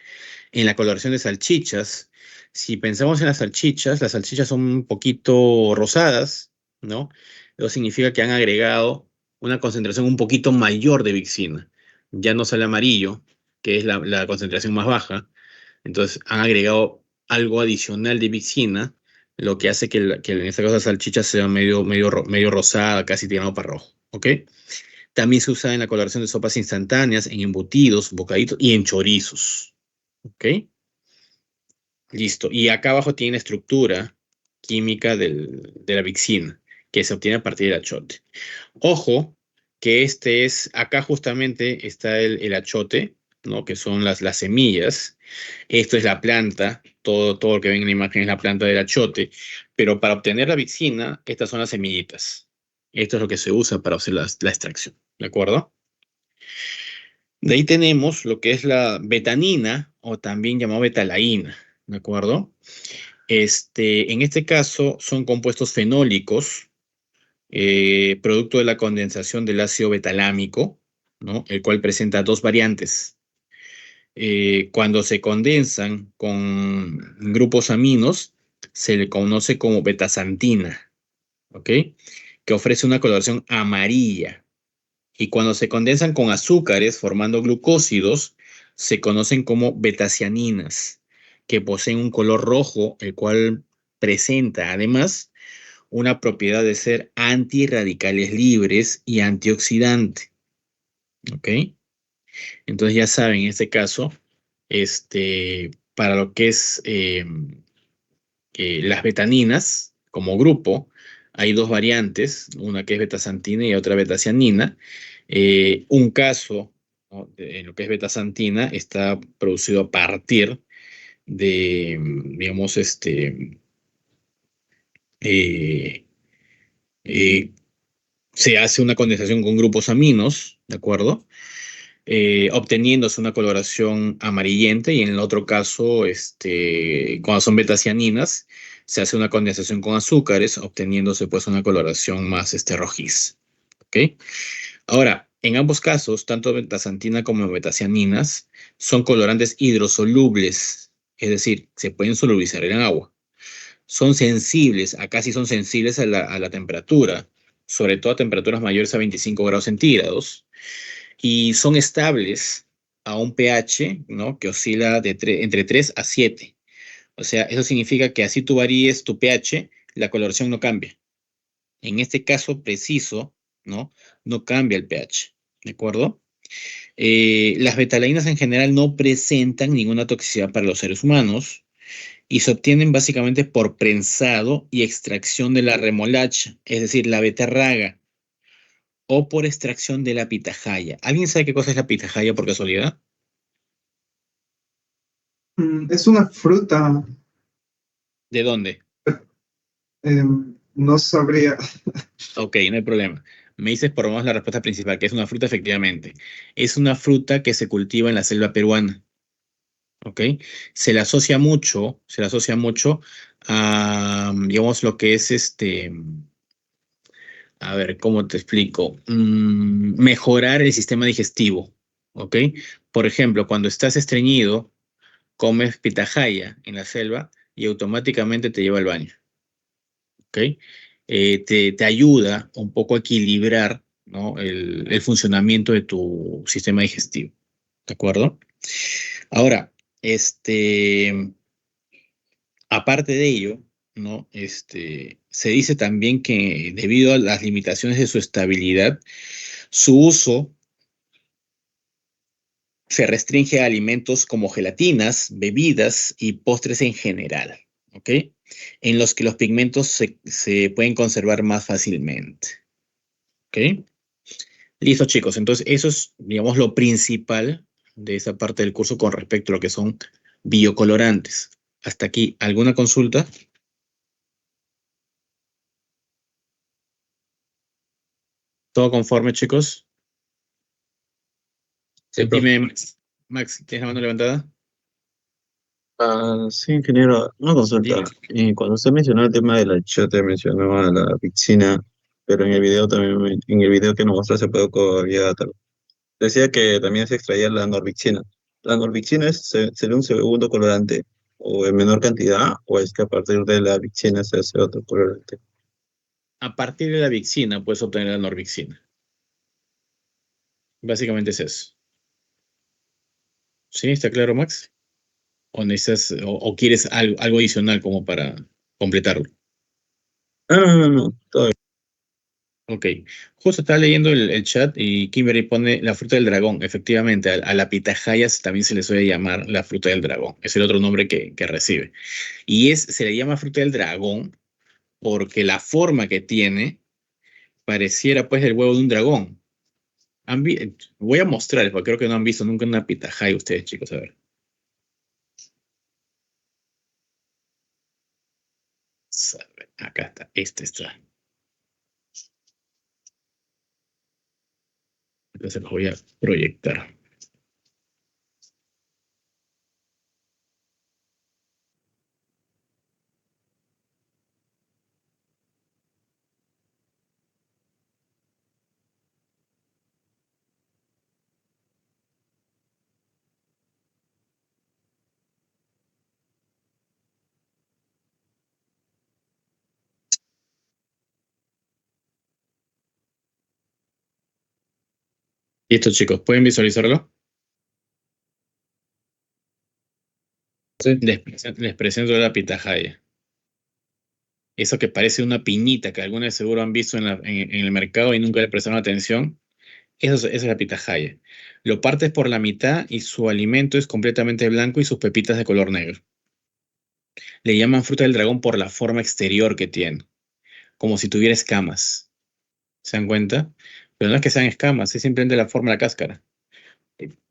en la coloración de salchichas. Si pensamos en las salchichas son un poquito rosadas, ¿no? Eso significa que han agregado una concentración un poquito mayor de vixina. Ya no sale amarillo, que es la concentración más baja. Entonces han agregado algo adicional de vixina, lo que hace que en este caso la salchicha sea medio rosada, casi tirando para rojo. ¿Ok? También se usa en la coloración de sopas instantáneas, en embutidos, bocaditos y en chorizos. ¿Ok? Listo. Y acá abajo tiene la estructura química de la vixina, que se obtiene a partir del achote. Ojo, que acá justamente está el achote, ¿no? Que son las semillas. Esto es la planta, todo lo que ven en la imagen es la planta del achote, pero para obtener la vixina, estas son las semillitas. Esto es lo que se usa para hacer la extracción, ¿de acuerdo? De ahí tenemos lo que es la betanina, o también llamado betalaína, ¿de acuerdo? En este caso son compuestos fenólicos, producto de la condensación del ácido betalámico, ¿no? El cual presenta 2 variantes. Cuando se condensan con grupos aminos, se le conoce como betasantina, ¿ok? Que ofrece una coloración amarilla. Y cuando se condensan con azúcares formando glucósidos, se conocen como betacianinas, que poseen un color rojo, el cual presenta además una propiedad de ser antirradicales libres y antioxidante. ¿Ok? Entonces ya saben, en este caso, para lo que es las betaninas como grupo, hay 2 variantes, una que es betasantina y otra betacianina. Un caso, ¿no? En lo que es betasantina está producido a partir de, digamos, eh, eh, se hace una condensación con grupos aminos, ¿de acuerdo? obteniéndose una coloración amarillenta, y en el otro caso, cuando son betacíaninas, se hace una condensación con azúcares, obteniéndose pues una coloración más rojiza. ¿Ok? Ahora, en ambos casos, tanto betasantina como betacianinas son colorantes hidrosolubles, es decir, se pueden solubilizar en agua. Son sensibles, acá sí son sensibles a la temperatura, sobre todo a temperaturas mayores a 25 grados centígrados, y son estables a un pH, ¿no?, que oscila entre 3 a 7. O sea, eso significa que así tú varíes tu pH, la coloración no cambia. En este caso preciso, ¿no?, no cambia el pH, ¿de acuerdo? Las betalaínas en general no presentan ninguna toxicidad para los seres humanos y se obtienen básicamente por prensado y extracción de la remolacha, es decir, la beterraga, o por extracción de la pitahaya. ¿Alguien sabe qué cosa es la pitahaya por casualidad? Es una fruta, ¿De dónde? no sabría. Ok, no hay problema. Me dices por lo menos la respuesta principal, que es una fruta, efectivamente. Es una fruta que se cultiva en la selva peruana. ¿Ok? Se le asocia mucho a, digamos, lo que es a ver, ¿cómo te explico? Mejorar el sistema digestivo. ¿Ok? Por ejemplo, cuando estás estreñido, comes pitahaya en la selva y automáticamente te lleva al baño. ¿Ok? Te ayuda un poco a equilibrar, ¿no?, el funcionamiento de tu sistema digestivo. ¿De acuerdo? Ahora, aparte de ello, ¿no? Se dice también que debido a las limitaciones de su estabilidad, su uso se restringe a alimentos como gelatinas, bebidas y postres en general, ¿ok? En los que los pigmentos se pueden conservar más fácilmente, ¿ok? Listo, chicos. Entonces, eso es, digamos, lo principal de esa parte del curso con respecto a lo que son biocolorantes. Hasta aquí, ¿alguna consulta? ¿Todo conforme, chicos? Sí, profe. Dime, Max, ¿tienes la mano levantada? Sí, ingeniero, una consulta. Dime. Cuando usted mencionó el tema de la achiote, mencionó a la vixina, pero en el video también, en el video que nos mostró hace poco había decía que también se extraía la norvixina. ¿La norvixina sería un segundo colorante o en menor cantidad o es que a partir de la vixina se hace otro colorante? A partir de la vixina puedes obtener la norvixina. Básicamente es eso. ¿Sí? ¿Está claro, Max? ¿O necesitas, o quieres algo adicional como para completarlo? No, todo bien. Ok. Justo estaba leyendo el chat y Kimberly pone la fruta del dragón. Efectivamente, a la pitahaya también se le suele llamar la fruta del dragón. Es el otro nombre que recibe. Y se le llama fruta del dragón porque la forma que tiene pareciera pues el huevo de un dragón. Voy a mostrarles, porque creo que no han visto nunca una pitahaya ustedes, chicos. A ver. Acá está. Este está. Entonces los voy a proyectar. Listo, chicos. ¿Pueden visualizarlo? Sí. Les presento la pitahaya. Eso que parece una piñita que algunos seguro han visto en el mercado y nunca le prestaron atención. Esa es la pitahaya. Lo partes por la mitad y su alimento es completamente blanco y sus pepitas de color negro. Le llaman fruta del dragón por la forma exterior que tiene, como si tuviera escamas. ¿Se dan cuenta? Pero no es que sean escamas, es simplemente la forma de la cáscara.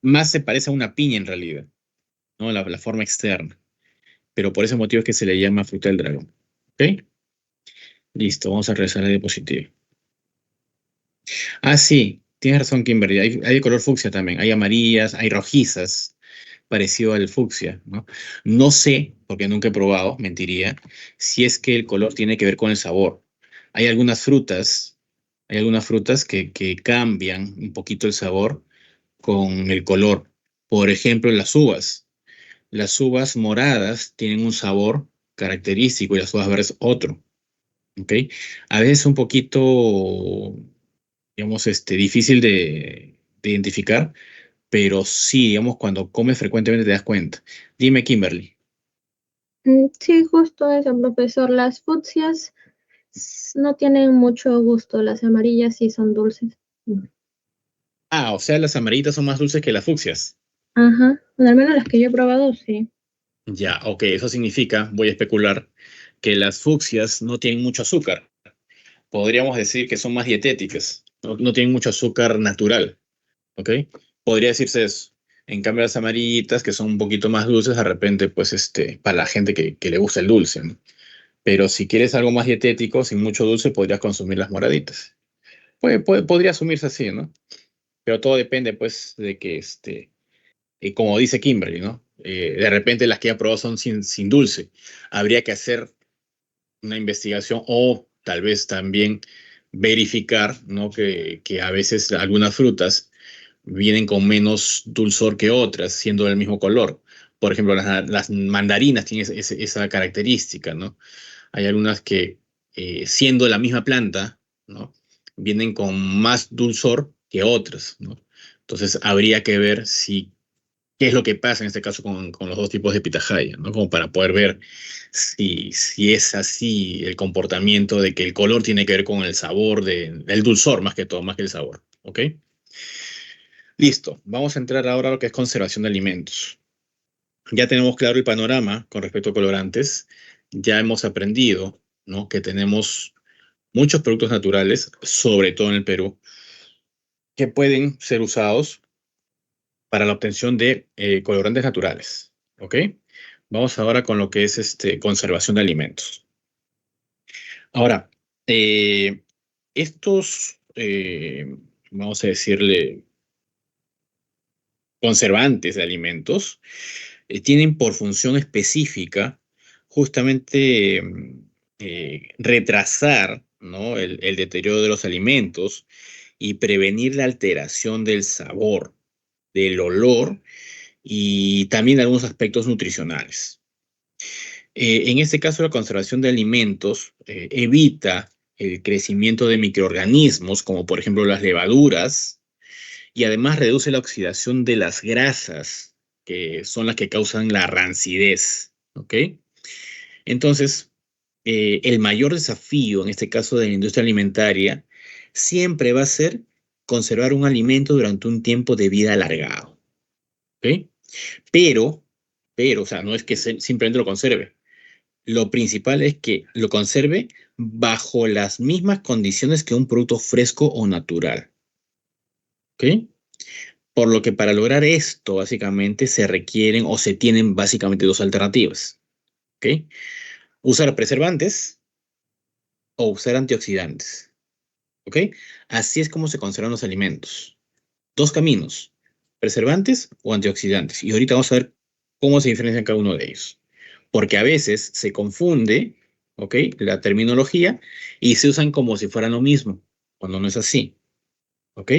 Más se parece a una piña en realidad, ¿no? La forma externa. Pero por ese motivo es que se le llama fruta del dragón. ¿Ok? Listo, vamos a regresar a la diapositiva. Ah, sí. Tienes razón, Kimberly. Hay de color fucsia también. Hay amarillas, hay rojizas, parecido al fucsia, ¿no? No sé, porque nunca he probado, mentiría, si es que el color tiene que ver con el sabor. Hay algunas frutas, hay algunas frutas que cambian un poquito el sabor con el color. Por ejemplo, las uvas. Las uvas moradas tienen un sabor característico y las uvas verdes otro, ¿ok? A veces un poquito, digamos, difícil de identificar, pero sí, digamos, cuando comes frecuentemente te das cuenta. Dime, Kimberly. Sí, justo eso, profesor. Las fucsias no tienen mucho gusto, las amarillas sí son dulces. Ah, o sea, las amarillitas son más dulces que las fucsias. Ajá, bueno, al menos las que yo he probado, sí. Ya, ok, eso significa, voy a especular, que las fucsias no tienen mucho azúcar. Podríamos decir que son más dietéticas, no tienen mucho azúcar natural, ¿ok? Podría decirse eso. En cambio, las amarillitas, que son un poquito más dulces, de repente, pues, para la gente que le gusta el dulce, ¿no? Pero si quieres algo más dietético, sin mucho dulce, podrías consumir las moraditas. Podría asumirse así, ¿no? Pero todo depende, pues, de que, como dice Kimberly, ¿no? De repente las que ha probado son sin dulce. Habría que hacer una investigación o tal vez también verificar, ¿no? Que a veces algunas frutas vienen con menos dulzor que otras, siendo del mismo color. Por ejemplo, las mandarinas tienen esa característica, ¿no? Hay algunas que, siendo la misma planta, ¿no? Vienen con más dulzor que otras, ¿no? Entonces, habría que ver qué es lo que pasa en este caso con los dos tipos de pitahaya, ¿no? Como para poder ver si es así el comportamiento de que el color tiene que ver con el sabor, el dulzor más que todo, más que el sabor, ¿ok? Listo, vamos a entrar ahora a lo que es conservación de alimentos. Ya tenemos claro el panorama con respecto a colorantes, ya hemos aprendido, ¿no? Que tenemos muchos productos naturales, sobre todo en el Perú, que pueden ser usados para la obtención de colorantes naturales, ¿ok? Vamos ahora con lo que es conservación de alimentos. Ahora, estos, vamos a decirle, conservantes de alimentos, tienen por función específica justamente retrasar, ¿no? el deterioro de los alimentos y prevenir la alteración del sabor, del olor y también algunos aspectos nutricionales. En este caso, la conservación de alimentos evita el crecimiento de microorganismos, como por ejemplo las levaduras, y además reduce la oxidación de las grasas, que son las que causan la rancidez. ¿Ok? Entonces, el mayor desafío en este caso de la industria alimentaria siempre va a ser conservar un alimento durante un tiempo de vida alargado. ¿Ok? Pero, o sea, no es que simplemente lo conserve. Lo principal es que lo conserve bajo las mismas condiciones que un producto fresco o natural. ¿Ok? Por lo que para lograr esto, básicamente, se requieren o se tienen básicamente dos alternativas. ¿Ok? Usar preservantes o usar antioxidantes. ¿Ok? Así es como se conservan los alimentos. Dos caminos, preservantes o antioxidantes. Y ahorita vamos a ver cómo se diferencian cada uno de ellos. Porque a veces se confunde, ¿ok? La terminología y se usan como si fueran lo mismo, cuando no es así. ¿Ok?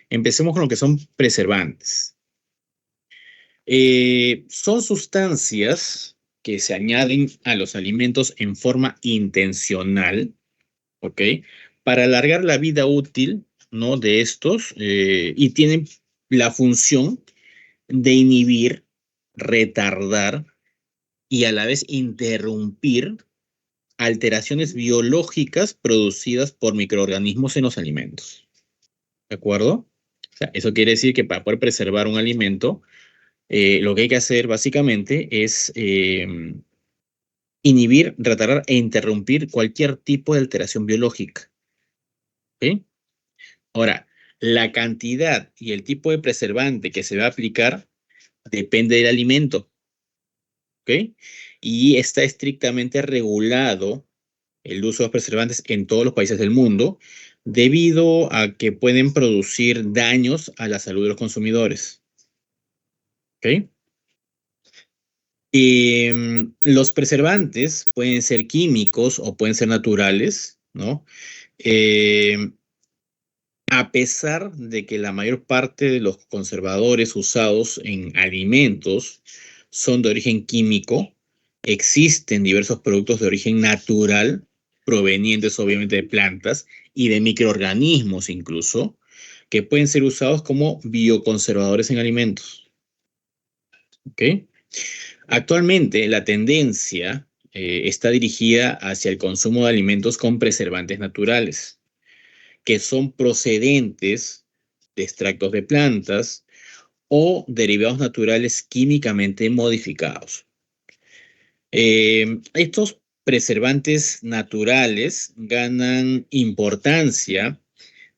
Empecemos con lo que son preservantes. Son sustancias que se añaden a los alimentos en forma intencional, ¿ok? Para alargar la vida útil, ¿no? De estos y tienen la función de inhibir, retardar y a la vez interrumpir alteraciones biológicas producidas por microorganismos en los alimentos. ¿De acuerdo? O sea, eso quiere decir que para poder preservar un alimento, lo que hay que hacer básicamente es inhibir, retardar e interrumpir cualquier tipo de alteración biológica. ¿Ok? Ahora, la cantidad y el tipo de preservante que se va a aplicar depende del alimento. ¿Ok? Y está estrictamente regulado el uso de preservantes en todos los países del mundo, debido a que pueden producir daños a la salud de los consumidores. ¿Ok? Los preservantes pueden ser químicos o pueden ser naturales, ¿no? A pesar de que la mayor parte de los conservadores usados en alimentos son de origen químico, existen diversos productos de origen natural, provenientes obviamente de plantas y de microorganismos incluso, que pueden ser usados como bioconservadores en alimentos. ¿Ok? Actualmente la tendencia está dirigida hacia el consumo de alimentos con preservantes naturales, que son procedentes de extractos de plantas o derivados naturales químicamente modificados. Estos preservantes naturales ganan importancia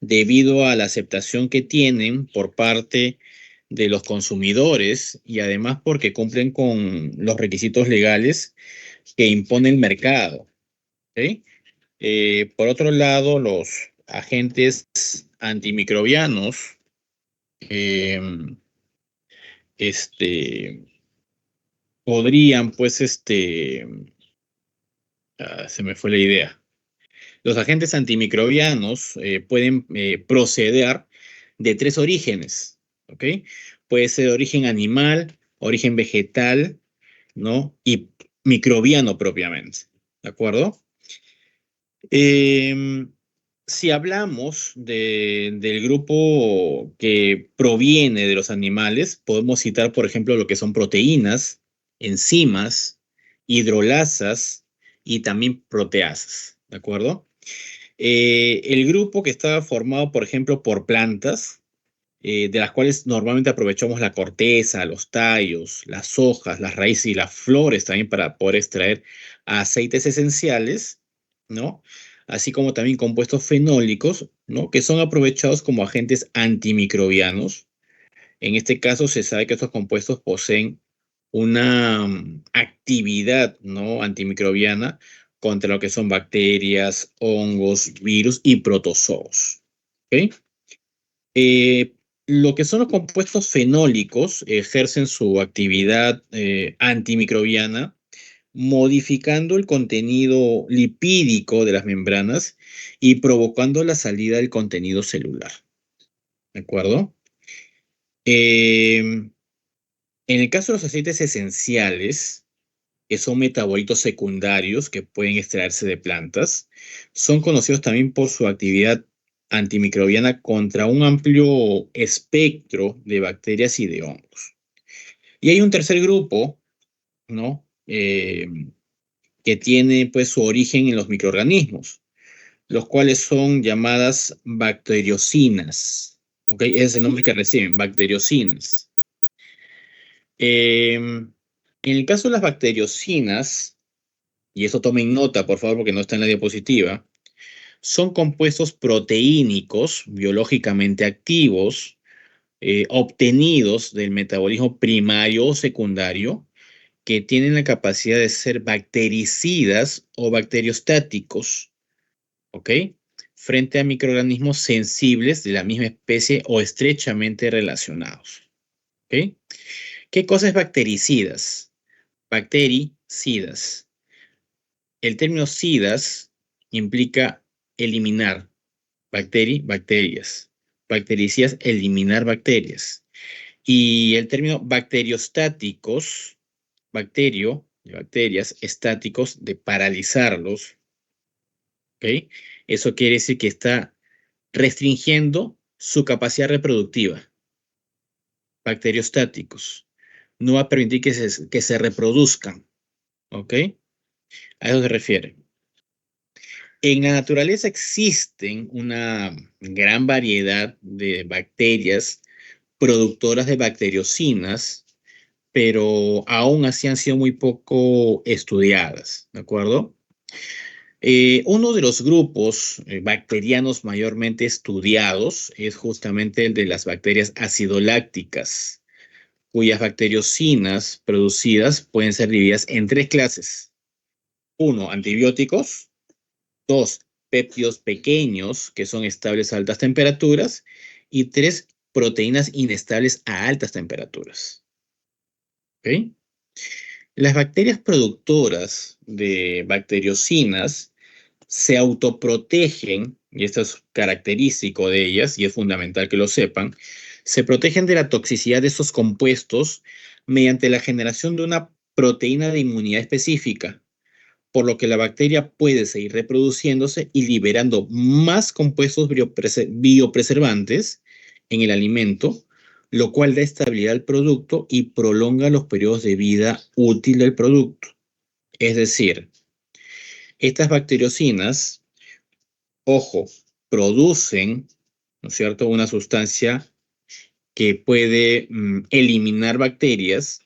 debido a la aceptación que tienen por parte de los consumidores y además porque cumplen con los requisitos legales que impone el mercado. ¿Ok? Por otro lado, los agentes antimicrobianos eh, este, podrían, pues, se me fue la idea. Los agentes antimicrobianos pueden proceder de tres orígenes, ¿ok? Puede ser de origen animal, origen vegetal, ¿no? Y microbiano propiamente, ¿de acuerdo? Si hablamos del grupo que proviene de los animales, podemos citar, por ejemplo, lo que son proteínas, enzimas, hidrolasas y también proteasas, ¿de acuerdo? El grupo que está formado, por ejemplo, por plantas, de las cuales normalmente aprovechamos la corteza, los tallos, las hojas, las raíces y las flores también para poder extraer aceites esenciales, ¿no? Así como también compuestos fenólicos, ¿no? Que son aprovechados como agentes antimicrobianos. En este caso se sabe que estos compuestos poseen una actividad, ¿no? Antimicrobiana contra lo que son bacterias, hongos, virus y protozoos. ¿Ok? Eh, lo que son los compuestos fenólicos ejercen su actividad antimicrobiana modificando el contenido lipídico de las membranas y provocando la salida del contenido celular. ¿De acuerdo? En el caso de los aceites esenciales, que son metabolitos secundarios que pueden extraerse de plantas, son conocidos también por su actividad antimicrobiana contra un amplio espectro de bacterias y de hongos. Y hay un tercer grupo, ¿no? Que tiene pues su origen en los microorganismos, los cuales son llamadas bacteriocinas. ¿Ok? Ese es el nombre que reciben, bacteriocinas. En el caso de las bacteriocinas, y eso tomen nota, por favor, porque no está en la diapositiva, son compuestos proteínicos biológicamente activos obtenidos del metabolismo primario o secundario que tienen la capacidad de ser bactericidas o bacteriostáticos, ¿ok? Frente a microorganismos sensibles de la misma especie o estrechamente relacionados, ¿ok? ¿Qué cosa es bactericidas? Bactericidas. El término cidas implica eliminar, bacterias. Bactericidas, eliminar bacterias. Y el término bacteriostáticos, bacterio, de bacterias, estáticos, de paralizarlos, ¿ok? Eso quiere decir que está restringiendo su capacidad reproductiva. Bacteriostáticos. No va a permitir que se reproduzcan, ¿ok? A eso se refiere. En la naturaleza existen una gran variedad de bacterias productoras de bacteriocinas, pero aún así han sido muy poco estudiadas, ¿de acuerdo? Uno de los grupos bacterianos mayormente estudiados es justamente el de las bacterias acidolácticas, cuyas bacteriocinas producidas pueden ser divididas en tres clases. Uno, antibióticos. Dos, péptidos pequeños que son estables a altas temperaturas y 3 proteínas inestables a altas temperaturas. ¿Ok? Las bacterias productoras de bacteriocinas se autoprotegen, y esto es característico de ellas, y es fundamental que lo sepan, se protegen de la toxicidad de estos compuestos mediante la generación de una proteína de inmunidad específica, por lo que la bacteria puede seguir reproduciéndose y liberando más compuestos biopreservantes en el alimento, lo cual da estabilidad al producto y prolonga los periodos de vida útil del producto. Es decir, estas bacteriocinas, ojo, producen, ¿no es cierto?, una sustancia que puede eliminar bacterias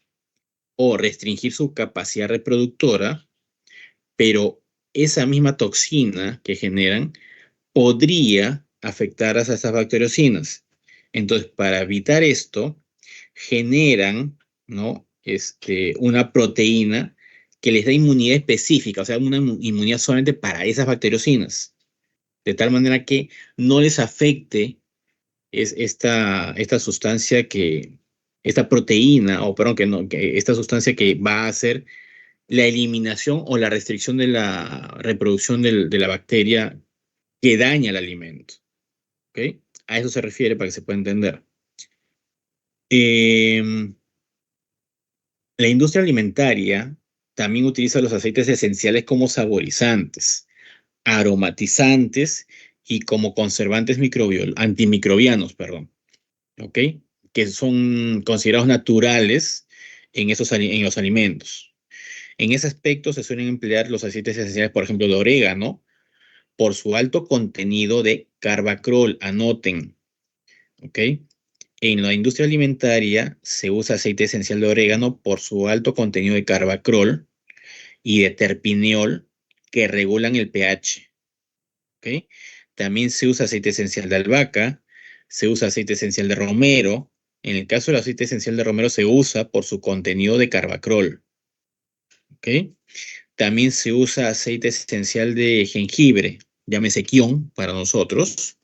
o restringir su capacidad reproductora, pero esa misma toxina que generan podría afectar a esas bacteriocinas. Entonces, para evitar esto, generan, ¿no?, una proteína que les da inmunidad específica, o sea, una inmunidad solamente para esas bacteriocinas, de tal manera que no les afecte esta sustancia esta proteína, o perdón, que esta sustancia que va a hacer la eliminación o la restricción de la reproducción de la bacteria que daña el alimento. ¿Ok? A eso se refiere para que se pueda entender. La industria alimentaria también utiliza los aceites esenciales como saborizantes, aromatizantes y como conservantes antimicrobianos, perdón, ¿ok? Que son considerados naturales en los alimentos. En ese aspecto se suelen emplear los aceites esenciales, por ejemplo, de orégano, por su alto contenido de carbacriol, anoten, ¿ok? En la industria alimentaria se usa aceite esencial de orégano por su alto contenido de carbacriol y de terpineol que regulan el pH, ¿ok? También se usa aceite esencial de albahaca, se usa aceite esencial de romero. En el caso del aceite esencial de romero se usa por su contenido de carbacriol, ¿ok? También se usa aceite esencial de jengibre, llámese quión para nosotros,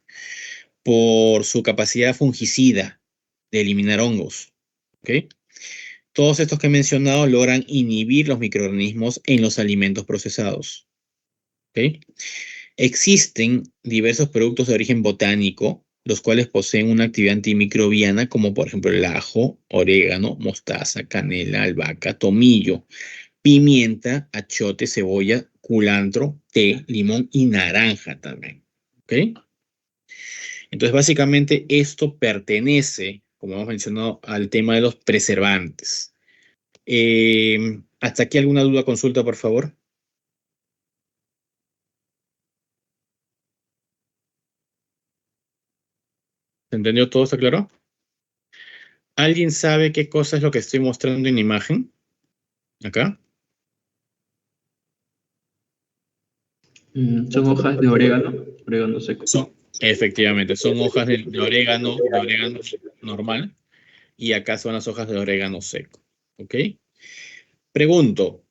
por su capacidad fungicida de eliminar hongos, ¿ok? Todos estos que he mencionado logran inhibir los microorganismos en los alimentos procesados, ¿ok? Existen diversos productos de origen botánico, los cuales poseen una actividad antimicrobiana, como por ejemplo el ajo, orégano, mostaza, canela, albahaca, tomillo, pimienta, achiote, cebolla, culantro, té, limón y naranja también. ¿Ok? Entonces, básicamente, esto pertenece, como hemos mencionado, al tema de los preservantes. ¿Hasta aquí alguna duda, consulta, por favor? ¿Se entendió todo? ¿Está claro? ¿Alguien sabe qué cosa es lo que estoy mostrando en la imagen? Acá. Son hojas de orégano seco. Efectivamente, son hojas de orégano normal, y acá son las hojas de orégano seco. ¿Ok? Pregunto,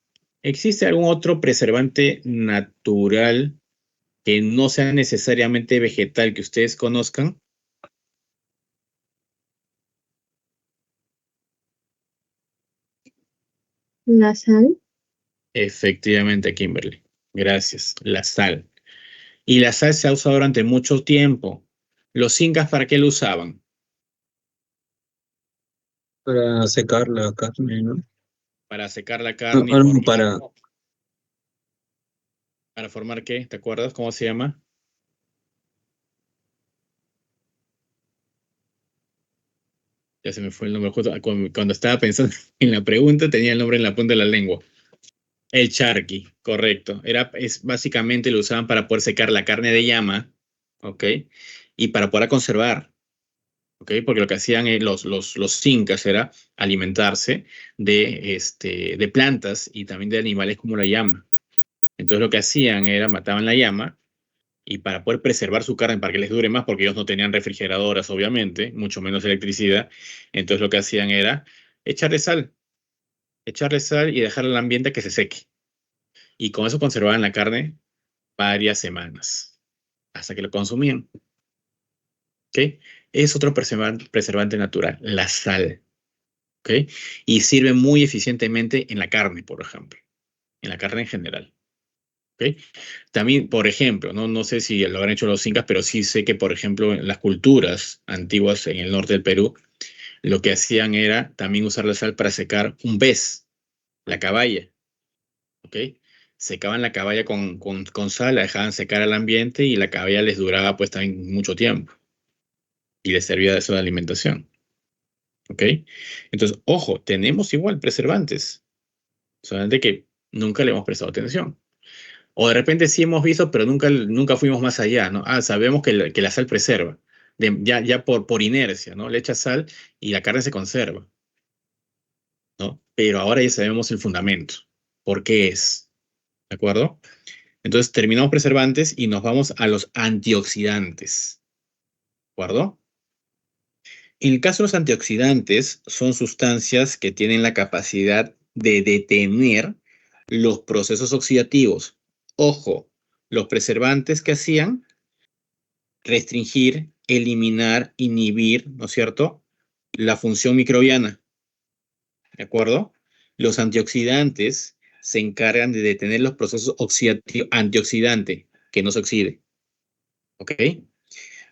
¿existe algún otro preservante natural que no sea necesariamente vegetal que ustedes conozcan? La sal. Efectivamente, Kimberly. Gracias. La sal. Y la sal se ha usado durante mucho tiempo. ¿Los incas para qué lo usaban? Para secar la carne, ¿no? Para secar la No, carne y no, para formar ¿qué? ¿Te acuerdas cómo se llama? Ya se me fue el nombre justo. Cuando estaba pensando en la pregunta, tenía el nombre en la punta de la lengua. El charqui, correcto. Básicamente lo usaban para poder secar la carne de llama, ¿ok? Y para poder conservar, ¿ok? Porque lo que hacían los incas era alimentarse de plantas y también de animales como la llama. Entonces lo que hacían era mataban la llama, y para poder preservar su carne, para que les dure más, porque ellos no tenían refrigeradoras, obviamente, mucho menos electricidad, entonces lo que hacían era echarle sal, echarle sal y dejar el ambiente que se seque. Y con eso conservaban la carne varias semanas. hasta que lo consumían. ¿Ok? Es otro preservante natural, la sal. ¿Ok? Y sirve muy eficientemente en la carne, por ejemplo, en la carne en general. ¿Ok? También, por ejemplo, no sé si lo habrán hecho los incas, pero sí sé que, por ejemplo, en las culturas antiguas en el norte del Perú, lo que hacían era también usar la sal para secar un pez, la caballa. ¿Ok? Secaban la caballa con sal, la dejaban secar al ambiente y la caballa les duraba pues también mucho tiempo y les servía de eso de alimentación. ¿Ok? Entonces, ojo, tenemos igual preservantes, solamente que nunca le hemos prestado atención. O de repente sí hemos visto, pero nunca fuimos más allá, ¿no? Ah, sabemos que la sal preserva, ya por inercia, ¿no? Le echas sal y la carne se conserva, ¿no? Pero ahora ya sabemos el fundamento, por qué es, ¿de acuerdo? Entonces terminamos preservantes y nos vamos a los antioxidantes, ¿de acuerdo? En el caso de los antioxidantes, son sustancias que tienen la capacidad de detener los procesos oxidativos. Ojo, los preservantes que hacían restringir, eliminar, inhibir, ¿no es cierto? La función microbiana, ¿de acuerdo? Los antioxidantes se encargan de detener los procesos antioxidante, que no se oxide, ¿ok?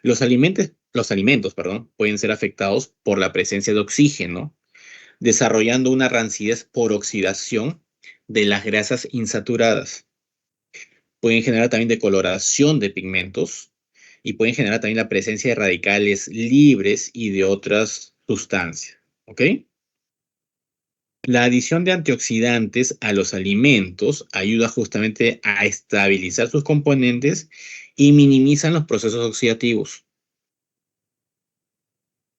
Los alimentos, perdón, pueden ser afectados por la presencia de oxígeno, desarrollando una rancidez por oxidación de las grasas insaturadas. Pueden generar también decoloración de pigmentos y pueden generar también la presencia de radicales libres y de otras sustancias. ¿Ok? La adición de antioxidantes a los alimentos ayuda justamente a estabilizar sus componentes y minimizan los procesos oxidativos.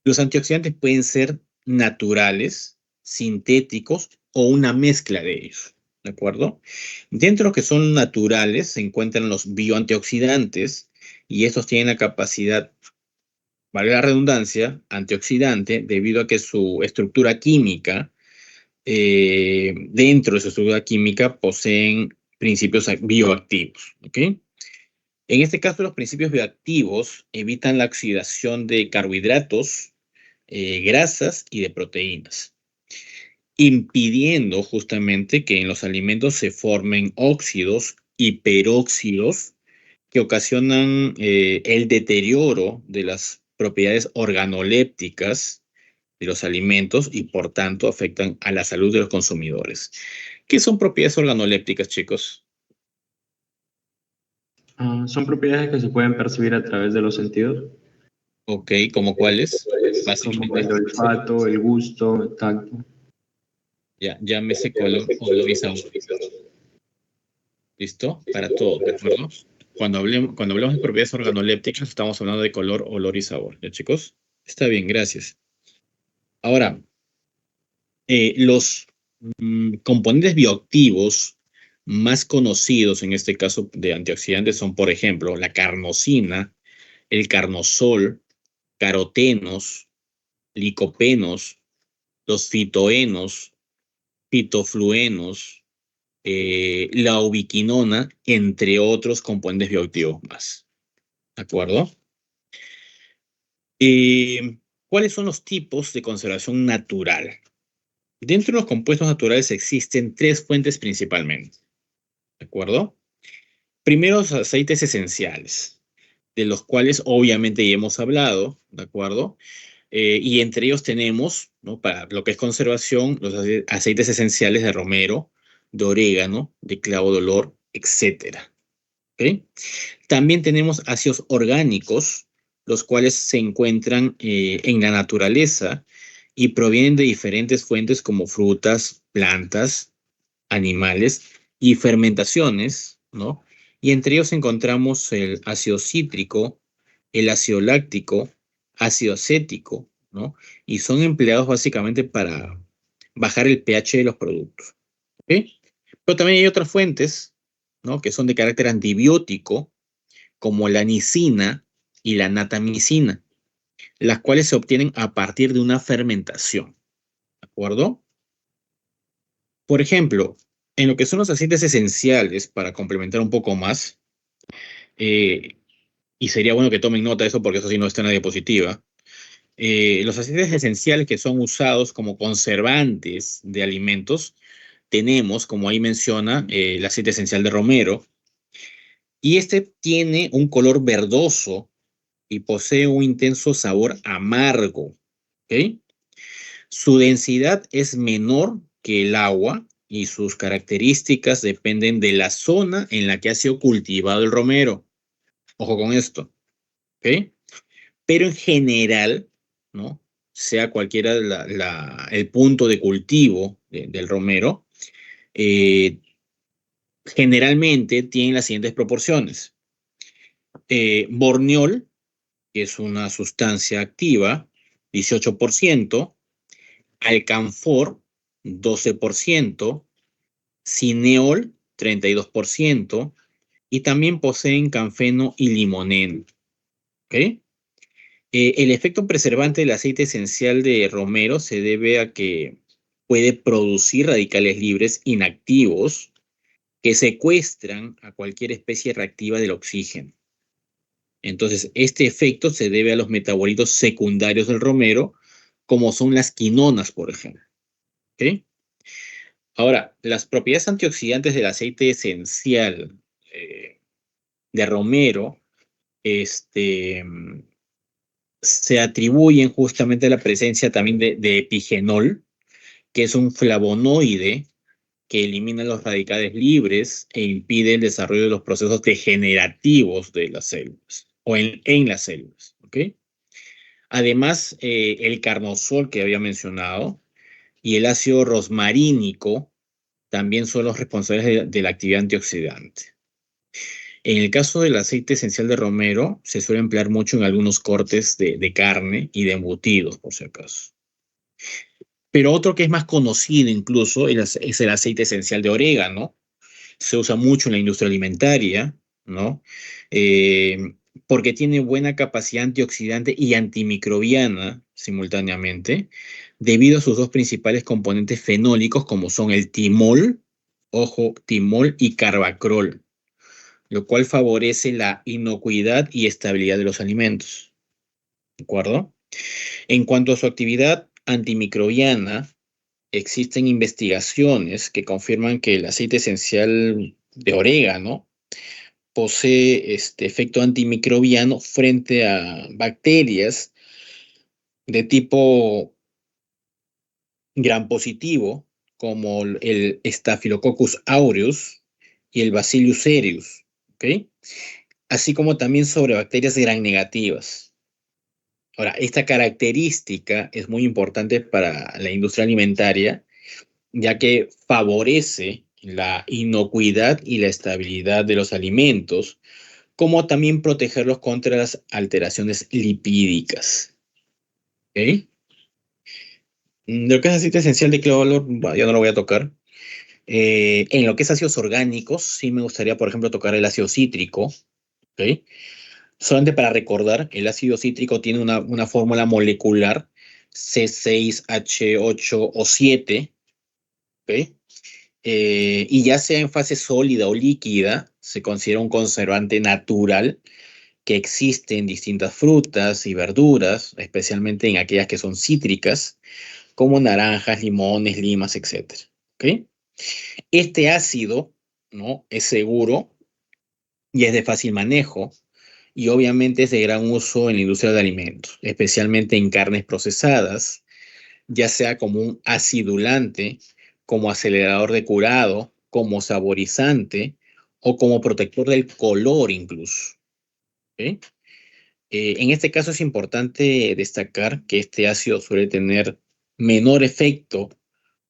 Los antioxidantes pueden ser naturales, sintéticos o una mezcla de ellos. ¿De acuerdo? Dentro de los que son naturales se encuentran los bioantioxidantes y estos tienen la capacidad, vale la redundancia, antioxidante debido a que su estructura química, dentro de su estructura química poseen principios bioactivos. ¿Ok? En este caso, los principios bioactivos evitan la oxidación de carbohidratos, grasas y de proteínas, impidiendo justamente que en los alimentos se formen óxidos y peróxidos que ocasionan el deterioro de las propiedades organolépticas de los alimentos y por tanto afectan a la salud de los consumidores. ¿Qué son propiedades organolépticas, chicos? Son propiedades que se pueden percibir a través de los sentidos, Ok, ¿como cuáles? como el Básicamente, olfato, el gusto, el tacto. ya, llámese color, olor y sabor. ¿Listo? Para todo, ¿de acuerdo? Cuando hablemos de propiedades organolépticas, estamos hablando de color, olor y sabor. ¿Ya, chicos? Está bien, gracias. Ahora, los componentes bioactivos más conocidos en este caso de antioxidantes son, por ejemplo, la carnosina, el carnosol, carotenos, licopenos, los fitoenos, fitofluenos, la ubiquinona, entre otros componentes bioactivos más. ¿De acuerdo? ¿Cuáles son los tipos de conservación natural? Dentro de los compuestos naturales existen tres fuentes principalmente. ¿De acuerdo? Primero, los aceites esenciales, de los cuales obviamente ya hemos hablado, ¿de acuerdo? Y entre ellos tenemos, ¿no? Para lo que es conservación, los aceites esenciales de romero, de orégano, de clavo de olor, etcétera. ¿Ok? También tenemos ácidos orgánicos, los cuales se encuentran en la naturaleza y provienen de diferentes fuentes como frutas, plantas, animales y fermentaciones, ¿no? Y entre ellos encontramos el ácido cítrico, el ácido láctico, ácido acético, ¿no? Y son empleados básicamente para bajar el pH de los productos, ¿ok? Pero también hay otras fuentes, ¿no? Que son de carácter antibiótico, como la nicina y la natamicina, las cuales se obtienen a partir de una fermentación, ¿de acuerdo? Por ejemplo, en lo que son los aceites esenciales, para complementar un poco más, eh, y sería bueno que tomen nota de eso porque eso sí no está en la diapositiva. Los aceites esenciales que son usados como conservantes de alimentos, tenemos, como ahí menciona, el aceite esencial de romero, y este tiene un color verdoso y posee un intenso sabor amargo, ¿ok? Su densidad es menor que el agua y sus características dependen de la zona en la que ha sido cultivado el romero. Ojo con esto, ¿ok? Pero en general, ¿no? Sea cualquiera el punto de cultivo del romero, eh, generalmente tienen las siguientes proporciones. Borneol, que es una sustancia activa, 18%, alcanfor, 12%, cineol, 32%, y también poseen canfeno y limoneno. ¿Ok? El efecto preservante del aceite esencial de romero se debe a que puede producir radicales libres inactivos que secuestran a cualquier especie reactiva del oxígeno. Entonces, este efecto se debe a los metabolitos secundarios del romero, como son las quinonas, por ejemplo. ¿Ok? Ahora, las propiedades antioxidantes del aceite esencial de romero se atribuyen justamente a la presencia también de epigenol, que es un flavonoide que elimina los radicales libres e impide el desarrollo de los procesos degenerativos de las células o en las células. ¿Ok? Además, el carnosol que había mencionado y el ácido rosmarínico también son los responsables de la actividad antioxidante. En el caso del aceite esencial de romero, se suele emplear mucho en algunos cortes de carne y de embutidos, por si acaso. Pero otro que es más conocido incluso es el aceite esencial de orégano. Se usa mucho en la industria alimentaria, ¿no? Eh, Porque tiene buena capacidad antioxidante y antimicrobiana simultáneamente, debido a sus dos principales componentes fenólicos, como son el timol, ojo, timol y carbacrol, lo cual favorece la inocuidad y estabilidad de los alimentos. ¿De acuerdo? En cuanto a su actividad antimicrobiana, existen investigaciones que confirman que el aceite esencial de orégano posee este efecto antimicrobiano frente a bacterias de tipo gram positivo, como el Staphylococcus aureus y el Bacillus cereus, ¿ok? Así como también sobre bacterias gram negativas. Ahora, esta característica es muy importante para la industria alimentaria, ya que favorece la inocuidad y la estabilidad de los alimentos, como también protegerlos contra las alteraciones lipídicas. ¿Ok? De lo que es aceite esencial de clavo de olor, yo no lo voy a tocar. En lo que es ácidos orgánicos, sí me gustaría, por ejemplo, tocar el ácido cítrico. ¿Ok? Solamente para recordar, el ácido cítrico tiene una fórmula molecular C6H8O7, ¿ok? Y ya sea en fase sólida o líquida, se considera un conservante natural que existe en distintas frutas y verduras, especialmente en aquellas que son cítricas, como naranjas, limones, limas, etc. ¿Ok? Este ácido, ¿no? Es seguro y es de fácil manejo, y obviamente es de gran uso en la industria de alimentos, especialmente en carnes procesadas, ya sea como un acidulante, como acelerador de curado, como saborizante o como protector del color incluso. ¿Ok? En este caso es importante destacar que este ácido suele tener menor efecto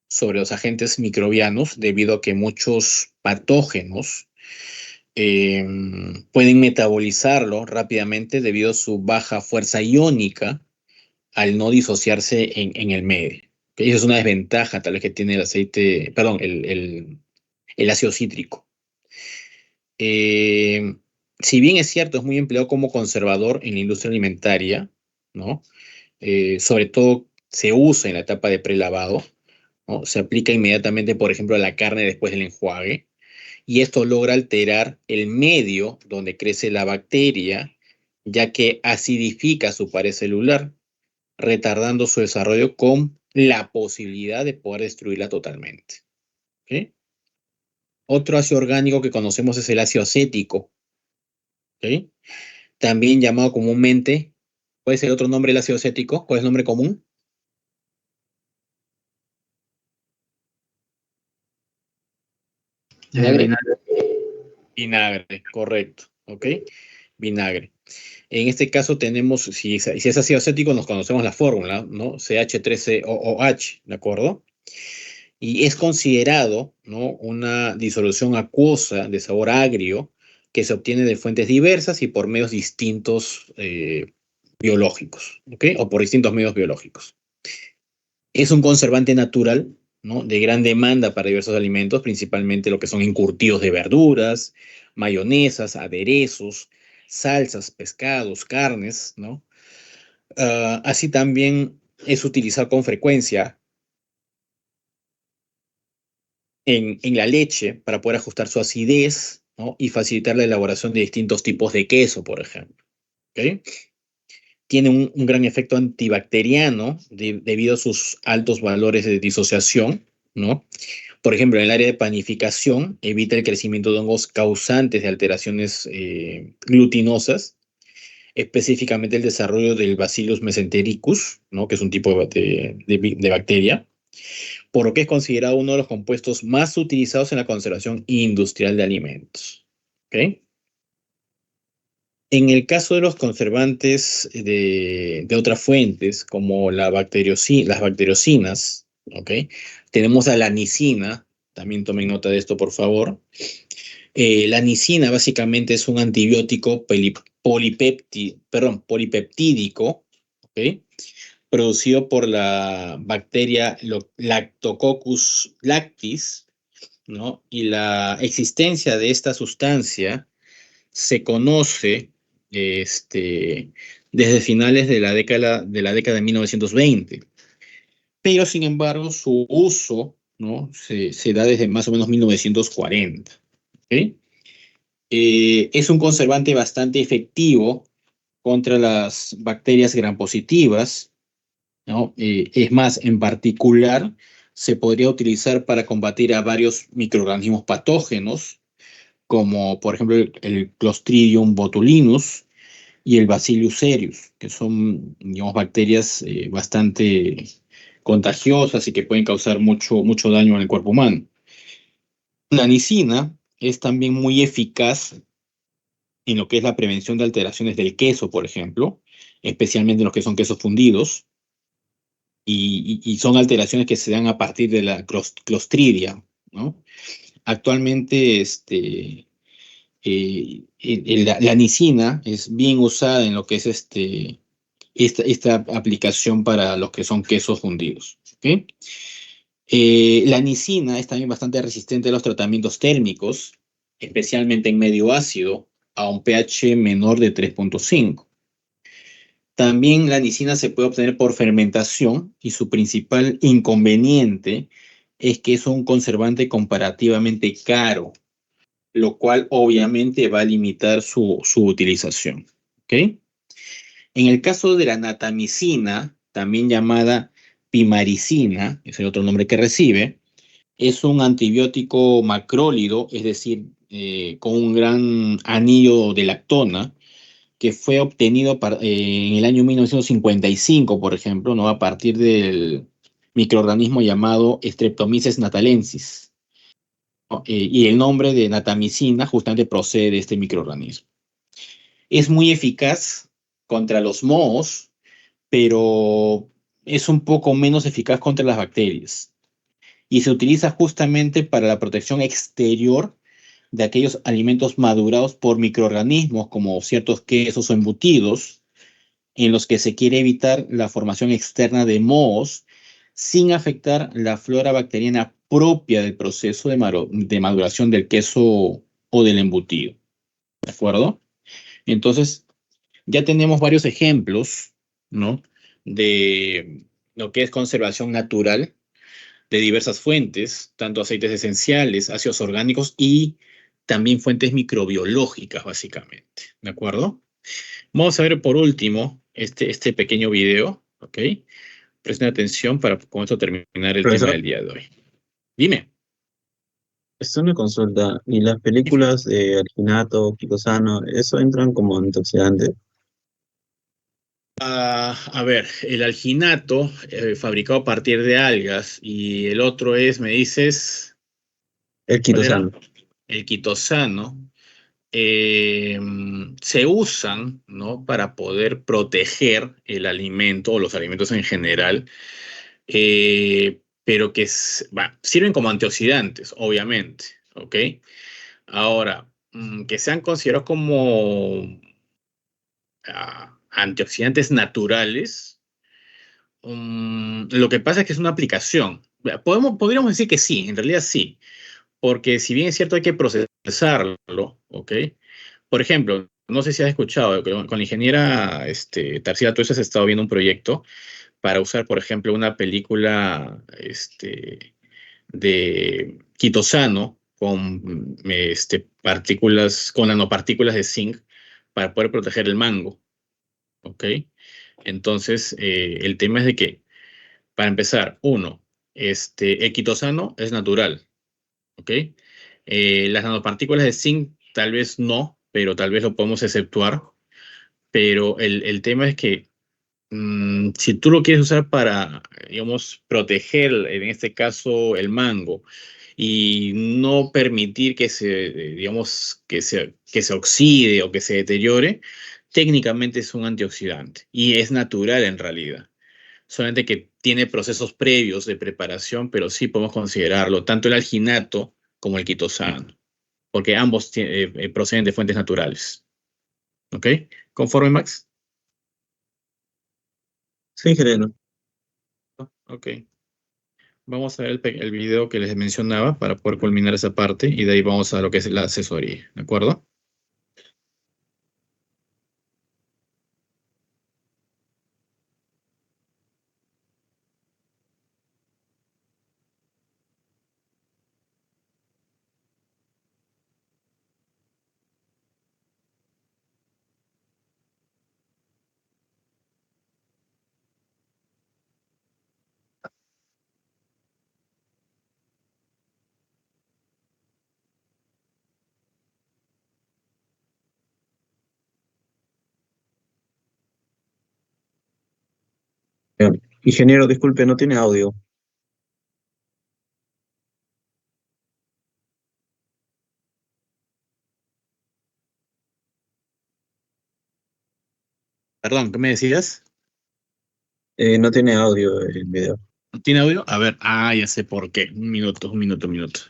sobre los agentes microbianos debido a que muchos patógenos eh, pueden metabolizarlo rápidamente debido a su baja fuerza iónica al no disociarse en el medio. ¿Ok? Esa es una desventaja tal vez que tiene el aceite, perdón, el ácido cítrico. Eh, si bien es cierto, es muy empleado como conservador en la industria alimentaria, ¿no? Sobre todo se usa en la etapa de prelavado, ¿no? Se aplica inmediatamente, por ejemplo, a la carne después del enjuague, y esto logra alterar el medio donde crece la bacteria ya que acidifica su pared celular, retardando su desarrollo con la posibilidad de poder destruirla totalmente. ¿Ok? Otro ácido orgánico que conocemos es el ácido acético, ¿ok? También llamado comúnmente, ¿cuál es el otro nombre del ácido acético? ¿Cuál es el nombre común? Vinagre. Vinagre. Vinagre, correcto, ¿ok? Vinagre. En este caso tenemos, si es ácido acético, nos conocemos la fórmula, ¿no? CH3COOH, ¿de acuerdo? Y es considerado, ¿no?, una disolución acuosa de sabor agrio que se obtiene de fuentes diversas y por medios distintos biológicos, ¿ok? O por distintos medios biológicos. Es un conservante natural, ¿no?, de gran demanda para diversos alimentos, principalmente lo que son encurtidos de verduras, mayonesas, aderezos, salsas, pescados, carnes, ¿no? Así también es utilizado con frecuencia en la leche para poder ajustar su acidez, ¿no?, y facilitar la elaboración de distintos tipos de queso, por ejemplo. ¿Ok? Tiene un gran efecto antibacteriano debido a sus altos valores de disociación, ¿no? Por ejemplo, en el área de panificación, evita el crecimiento de hongos causantes de alteraciones glutinosas, específicamente el desarrollo del Bacillus mesentericus, ¿no?, que es un tipo de bacteria, por lo que es considerado uno de los compuestos más utilizados en la conservación industrial de alimentos. ¿Ok? En el caso de los conservantes de otras fuentes, como las bacteriocinas, ¿ok?, tenemos a la nicina, también tomen nota de esto, por favor. La nicina básicamente es un antibiótico polipeptídico, ¿ok?, producido por la bacteria Lactococcus lactis, ¿no? Y la existencia de esta sustancia se conoce desde finales de la década de 1920. Pero, sin embargo, su uso, ¿no?, se da desde más o menos 1940. ¿Ok? Es un conservante bastante efectivo contra las bacterias gram-positivas, ¿no? Es más, en particular, se podría utilizar para combatir a varios microorganismos patógenos, como por ejemplo el Clostridium botulinus y el Bacillus cereus, que son, digamos, bacterias bastante contagiosas y que pueden causar mucho, mucho daño en el cuerpo humano. La nicina es también muy eficaz en lo que es la prevención de alteraciones del queso, por ejemplo, especialmente en los que son quesos fundidos, y son alteraciones que se dan a partir de la Clostridia, ¿no? Actualmente, la nicina es bien usada en lo que es esta aplicación para los que son quesos fundidos. ¿Ok? La nicina es también bastante resistente a los tratamientos térmicos, especialmente en medio ácido, a un pH menor de 3.5. También la nicina se puede obtener por fermentación y su principal inconveniente es que es un conservante comparativamente caro, lo cual obviamente va a limitar su utilización. ¿Ok? En el caso de la natamicina, también llamada pimaricina, es el otro nombre que recibe, es un antibiótico macrólido, es decir, con un gran anillo de lactona, que fue obtenido en el año 1955, por ejemplo, ¿no?, a partir del microorganismo llamado Streptomyces natalensis, ¿no? Y el nombre de natamicina justamente procede de este microorganismo. Es muy eficaz contra los mohos, pero es un poco menos eficaz contra las bacterias. Y se utiliza justamente para la protección exterior de aquellos alimentos madurados por microorganismos, como ciertos quesos o embutidos, en los que se quiere evitar la formación externa de mohos sin afectar la flora bacteriana propia del proceso de maduración del queso o del embutido. ¿De acuerdo? Entonces, ya tenemos varios ejemplos, ¿no?, de lo que es conservación natural de diversas fuentes, tanto aceites esenciales, ácidos orgánicos y también fuentes microbiológicas, básicamente. ¿De acuerdo? Vamos a ver por último este pequeño video, ¿ok? Presten atención para con esto terminar el tema Profesor, del día de hoy. Dime. es una consulta. ¿Y las películas de alginato, quitosano, eso entran como antioxidantes? A ver, el alginato fabricado a partir de algas y el otro es, me dices, El ¿cuál era? quitosano. El quitosano. eh, Se usan, ¿no? Para poder proteger el alimento o los alimentos en general, pero que sirven como antioxidantes, obviamente, ¿ok? Ahora, que sean considerados como antioxidantes naturales. Lo que pasa es que es una aplicación. Podríamos decir que sí, en realidad sí, porque si bien es cierto hay que procesarlo, ¿ok? Por ejemplo, no sé si has escuchado, con la ingeniera Tarsila Tuesa has estado viendo un proyecto para usar, por ejemplo, una película de quitosano con partículas, con nanopartículas de zinc para poder proteger el mango, ¿ok? Entonces, el tema es de que, para empezar, uno, el quitosano es natural, ¿ok? Las nanopartículas de zinc tal vez no, pero tal vez lo podemos exceptuar. Pero el tema es que si tú lo quieres usar para, digamos, proteger, en este caso, el mango y no permitir que digamos, que se oxide o que se deteriore, técnicamente es un antioxidante y es natural en realidad. Solamente que tiene procesos previos de preparación, pero sí podemos considerarlo, tanto el alginato como el quitosano, porque ambos proceden de fuentes naturales. ¿Ok? ¿Conforme, Max? Sí, ingeniero. Ok. Vamos a ver el video que les mencionaba para poder culminar esa parte y de ahí vamos a lo que es la asesoría. ¿De acuerdo? Ingeniero, disculpe, no tiene audio. Perdón, ¿qué me decías? No tiene audio el video. ¿No tiene audio? A ver, ya sé por qué. Un minuto, un minuto, un minuto.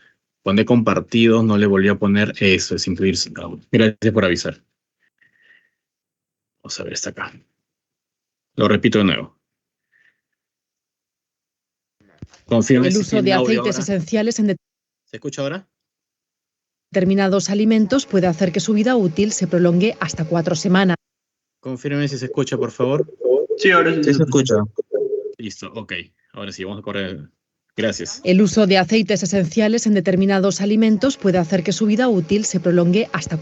Pone compartido, no le volví a poner eso, es incluir sin audio. Gracias por avisar. Vamos a ver, está acá. Lo repito de nuevo. Confirme El si uso tiene de audio aceites ahora. esenciales en ¿Se escucha ahora? determinados alimentos puede hacer que su vida útil se prolongue hasta 4 semanas. Confirme si se escucha, por favor. Sí, ahora sí Sí se se escucha. escucha. Listo, ok. Ahora sí, vamos a correr. Gracias. El uso de aceites esenciales en determinados alimentos puede hacer que su vida útil se prolongue hasta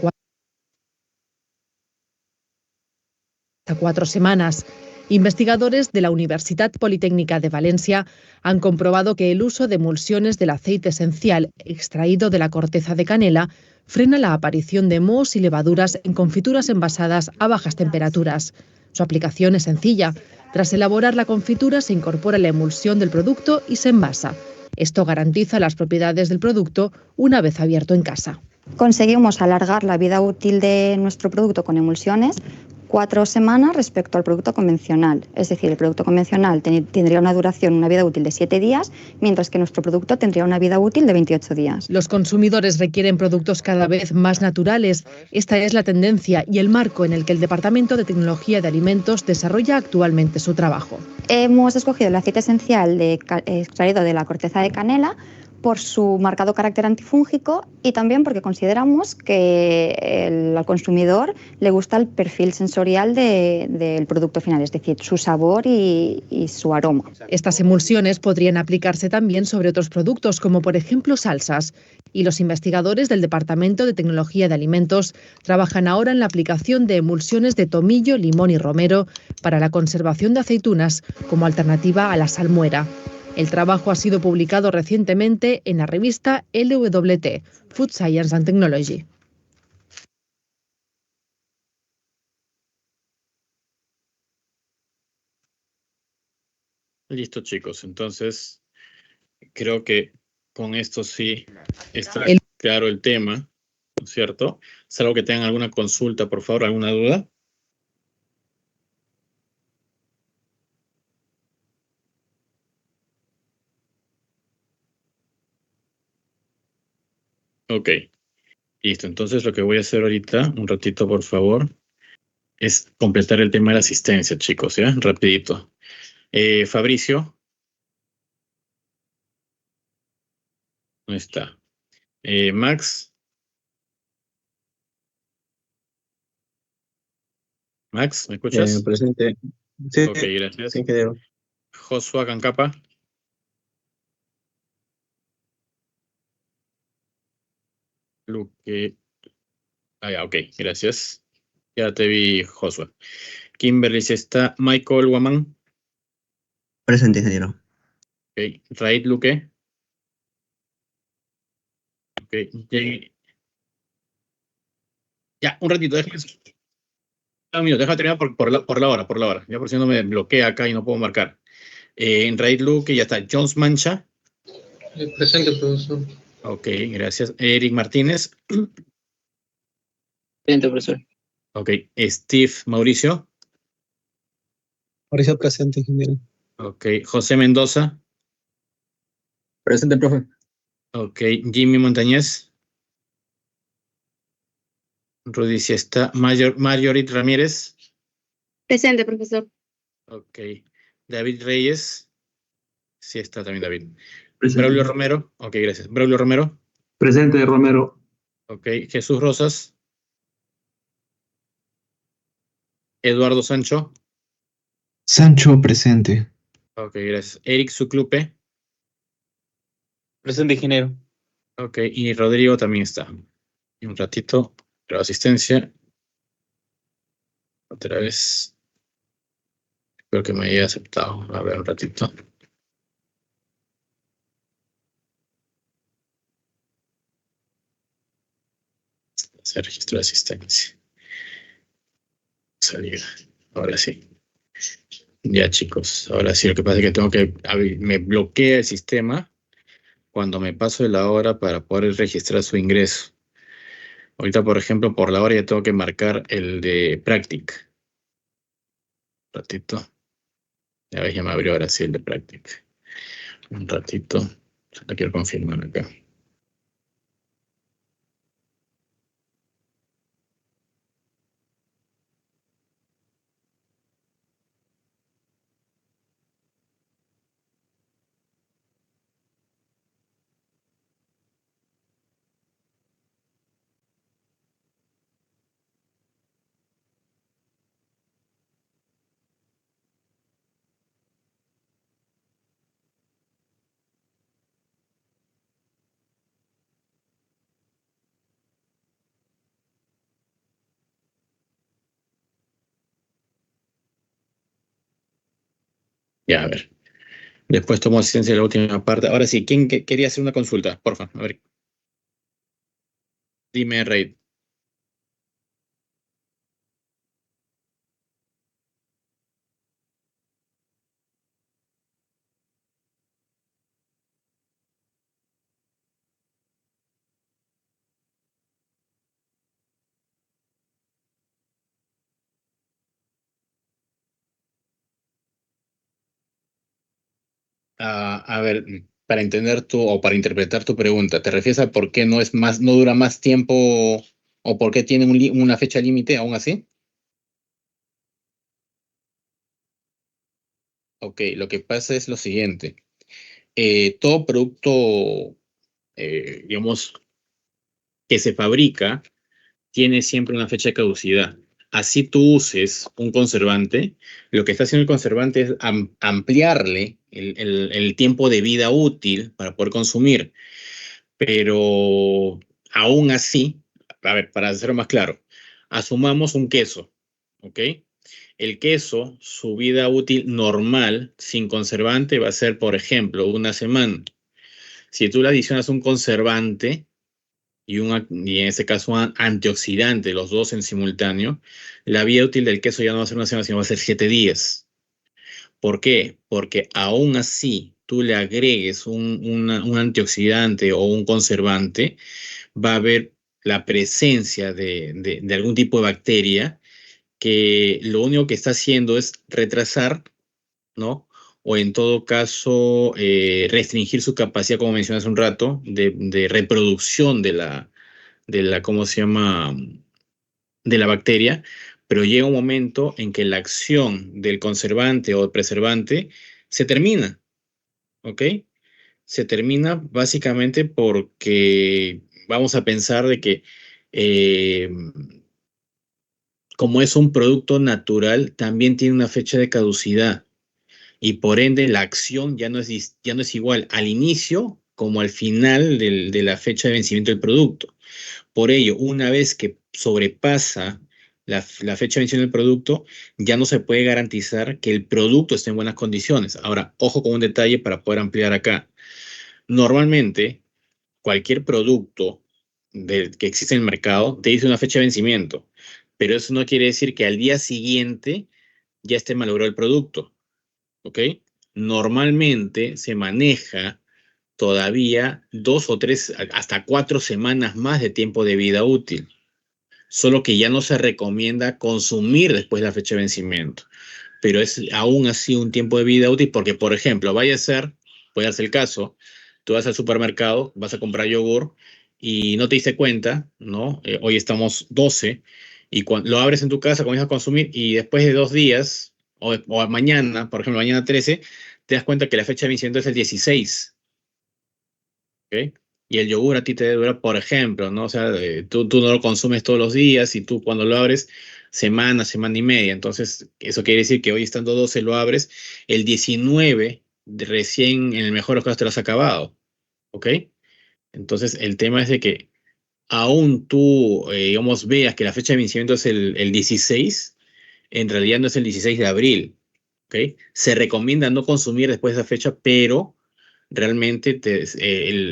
4 semanas. Investigadores de la Universitat Politécnica de Valencia han comprobado que el uso de emulsiones del aceite esencial extraído de la corteza de canela frena la aparición de mohos y levaduras en confituras envasadas a bajas temperaturas. Su aplicación es sencilla. Tras elaborar la confitura se incorpora la emulsión del producto y se envasa. Esto garantiza las propiedades del producto una vez abierto en casa. Conseguimos alargar la vida útil de nuestro producto con emulsiones 4 semanas respecto al producto convencional. Es decir, el producto convencional tendría una duración, una vida útil de 7 días, mientras que nuestro producto tendría una vida útil de 28 días. Los consumidores requieren productos cada vez más naturales. Esta es la tendencia y el marco en el que el Departamento de Tecnología de Alimentos desarrolla actualmente su trabajo. Hemos escogido el aceite esencial extraído de la corteza de canela por su marcado carácter antifúngico y también porque consideramos que al consumidor le gusta el perfil sensorial del producto final, es decir, su sabor y su aroma. Estas emulsiones podrían aplicarse también sobre otros productos, como por ejemplo salsas. Y los investigadores del Departamento de Tecnología de Alimentos trabajan ahora en la aplicación de emulsiones de tomillo, limón y romero para la conservación de aceitunas como alternativa a la salmuera. El trabajo ha sido publicado recientemente en la revista LWT, Food Science and Technology. Listo, chicos. Entonces, creo que con esto sí está claro el tema, ¿no es cierto? Salvo que tengan alguna consulta, por favor, alguna duda. Ok, listo. Entonces, lo que voy a hacer ahorita, un ratito, por favor, es completar el tema de la asistencia, chicos, ¿ya? Rapidito. Fabricio, no está. Max. Max, ¿me escuchas? Presente. Sí, Ok, gracias. sí, ingeniero. Joshua Cancapa. Luque. Ah, ya, ok, gracias. Ya te vi, Joshua. Kimberly, si está. Michael Waman. Presente, ingeniero. Ok, Raid Luque. Ok, ya, un ratito, déjame. Un minuto, déjame terminar por la hora. Ya por si no me bloquea acá y no puedo marcar. En Raid Luque ya está. Jones Mancha. Presente, profesor. Ok, gracias. Eric Martínez. Presente, profesor. Ok, Steve Mauricio. Mauricio presente, ingeniero. Ok, José Mendoza. Presente, profe. Ok, Jimmy Montañez. Rudy, si está. Marjorie Ramírez. Presente, profesor. Ok, David Reyes. Sí está también David. Presente. Braulio Romero. Ok, gracias. Braulio Romero. Presente, Romero. Ok, Jesús Rosas. Eduardo Sancho. Sancho presente. Ok, gracias. Eric Suclupe. Presente, ingeniero. Ok, y Rodrigo también está. Y un ratito, la asistencia. Otra vez. Espero que me haya aceptado. A ver, un ratito. Se registró asistencia. Salir. Ahora sí. Ya, chicos. Ahora sí, lo que pasa es que me bloquea el sistema cuando me paso de la hora para poder registrar su ingreso. Ahorita, por ejemplo, por la hora ya tengo que marcar el de Practic. Un ratito. Ya ves, ya me abrió ahora sí el de Practic. Un ratito. Lo quiero confirmar acá. Ya, a ver. Después tomo asistencia de la última parte. Ahora sí, ¿quién quería hacer una consulta? Porfa, a ver. Dime, Raid. A ver, para entender o para interpretar tu pregunta, ¿te refieres a por qué no dura más tiempo o por qué tiene una fecha límite aún así? Ok, lo que pasa es lo siguiente. Todo producto digamos, que se fabrica, tiene siempre una fecha de caducidad. Así tú uses un conservante, lo que está haciendo el conservante es ampliarle el tiempo de vida útil para poder consumir. Pero aún así, a ver, para hacerlo más claro, asumamos un queso, ¿ok? El queso, su vida útil normal, sin conservante, va a ser, por ejemplo, una semana. Si tú le adicionas un conservante y en este caso un antioxidante, los dos en simultáneo, la vida útil del queso ya no va a ser una semana, sino va a ser 7 días. ¿Por qué? Porque aún así tú le agregues un antioxidante o un conservante, va a haber la presencia de algún tipo de bacteria que lo único que está haciendo es retrasar, ¿no? O en todo caso, restringir su capacidad, como mencioné hace un rato, de reproducción ¿cómo se llama? De la bacteria, pero llega un momento en que la acción del conservante o preservante se termina, ¿ok? Se termina básicamente porque vamos a pensar de que eh, como es un producto natural, también tiene una fecha de caducidad y por ende la acción ya no es igual al inicio como al final de la fecha de vencimiento del producto. Por ello, una vez que sobrepasa la fecha de vencimiento del producto, ya no se puede garantizar que el producto esté en buenas condiciones. Ahora, ojo con un detalle para poder ampliar acá. Normalmente, cualquier producto que existe en el mercado te dice una fecha de vencimiento, pero eso no quiere decir que al día siguiente ya esté malogrado el producto, ¿ok? Normalmente se maneja todavía 2 o 3, hasta 4 semanas más de tiempo de vida útil, solo que ya no se recomienda consumir después de la fecha de vencimiento, pero es aún así un tiempo de vida útil porque, por ejemplo, puede darse el caso, tú vas al supermercado, vas a comprar yogur y no te diste cuenta, ¿no? Hoy estamos 12 y cuando lo abres en tu casa, comienzas a consumir y después de 2 días o mañana, por ejemplo, mañana 13, te das cuenta que la fecha de vencimiento es el 16. ¿Ok? Y el yogur a ti te debe durar, por ejemplo, ¿no? O sea, tú no lo consumes todos los días y tú cuando lo abres, semana, semana y media. Entonces, eso quiere decir que hoy estando 12 lo abres, el 19 recién, en el mejor de los casos, te lo has acabado. ¿Ok? Entonces, el tema es de que aún tú, digamos, veas que la fecha de vencimiento es el 16, en realidad no es el 16 de abril. ¿Ok? Se recomienda no consumir después de esa fecha, pero realmente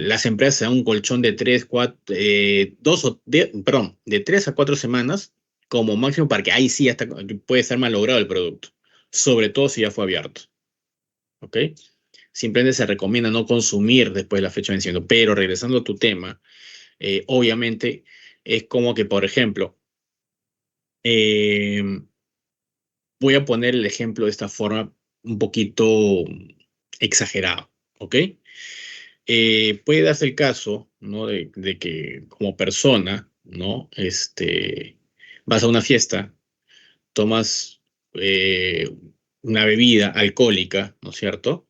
las empresas se dan un colchón de 3 a 4 semanas como máximo para que ahí sí hasta puede estar malogrado el producto, sobre todo si ya fue abierto. ¿Ok? Simplemente se recomienda no consumir después de la fecha de vencimiento. Pero regresando a tu tema, obviamente es como que, por ejemplo, eh, voy a poner el ejemplo de esta forma un poquito exagerado, ¿ok? Puede darse el caso, ¿no? De que como persona, ¿no? Vas a una fiesta, tomas una bebida alcohólica, ¿no es cierto?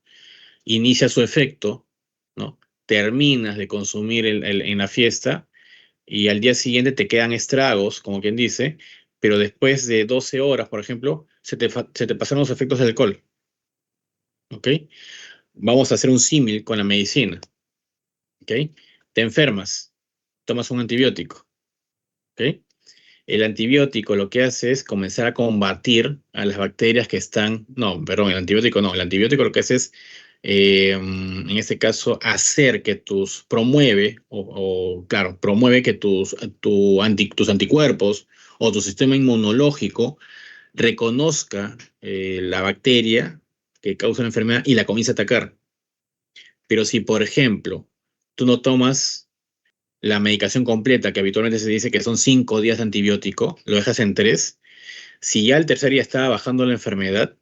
Inicia su efecto, ¿no? Terminas de consumir en la fiesta y al día siguiente te quedan estragos, como quien dice, pero después de 12 horas, por ejemplo, se te pasaron los efectos del alcohol, ¿ok? Vamos a hacer un símil con la medicina, ¿ok? Te enfermas, tomas un antibiótico, ¿ok? El antibiótico lo que hace es comenzar a combatir a las bacterias que están, no, perdón, el antibiótico no, el antibiótico lo que hace es, en este caso, hacer que promueve que tus anticuerpos o tu sistema inmunológico reconozca la bacteria que causa la enfermedad y la comience a atacar. Pero si, por ejemplo, tú no tomas la medicación completa, que habitualmente se dice que son 5 días de antibiótico, lo dejas en 3, si ya el tercer día estaba bajando la enfermedad,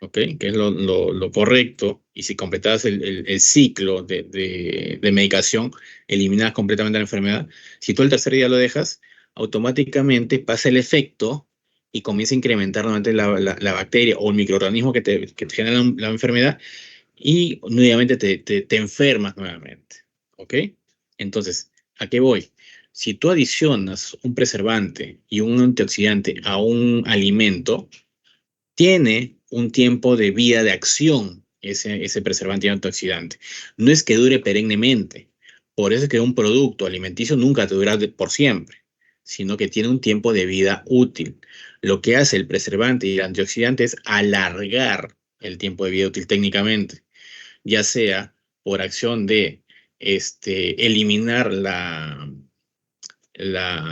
¿ok? Que es lo correcto, y si completabas el ciclo de medicación, eliminabas completamente la enfermedad, si tú el tercer día lo dejas, automáticamente pasa el efecto y comienza a incrementar nuevamente la bacteria o el microorganismo que te genera la enfermedad y nuevamente te enfermas nuevamente, ¿ok? Entonces, ¿a qué voy? Si tú adicionas un preservante y un antioxidante a un alimento, tiene un tiempo de vida de acción ese preservante y antioxidante. No es que dure perennemente. Por eso es que un producto alimenticio nunca te dura por siempre, sino que tiene un tiempo de vida útil. Lo que hace el preservante y el antioxidante es alargar el tiempo de vida útil técnicamente, ya sea por acción de eliminar la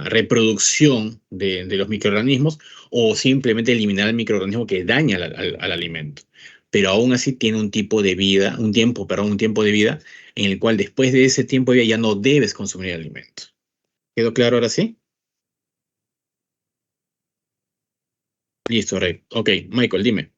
reproducción de los microorganismos o simplemente eliminar el microorganismo que daña al alimento. Pero aún así tiene un tipo de vida, un tiempo de vida en el cual después de ese tiempo de vida ya no debes consumir el alimento. ¿Quedó claro ahora sí? Listo, Rey. Ok, Michael, dime.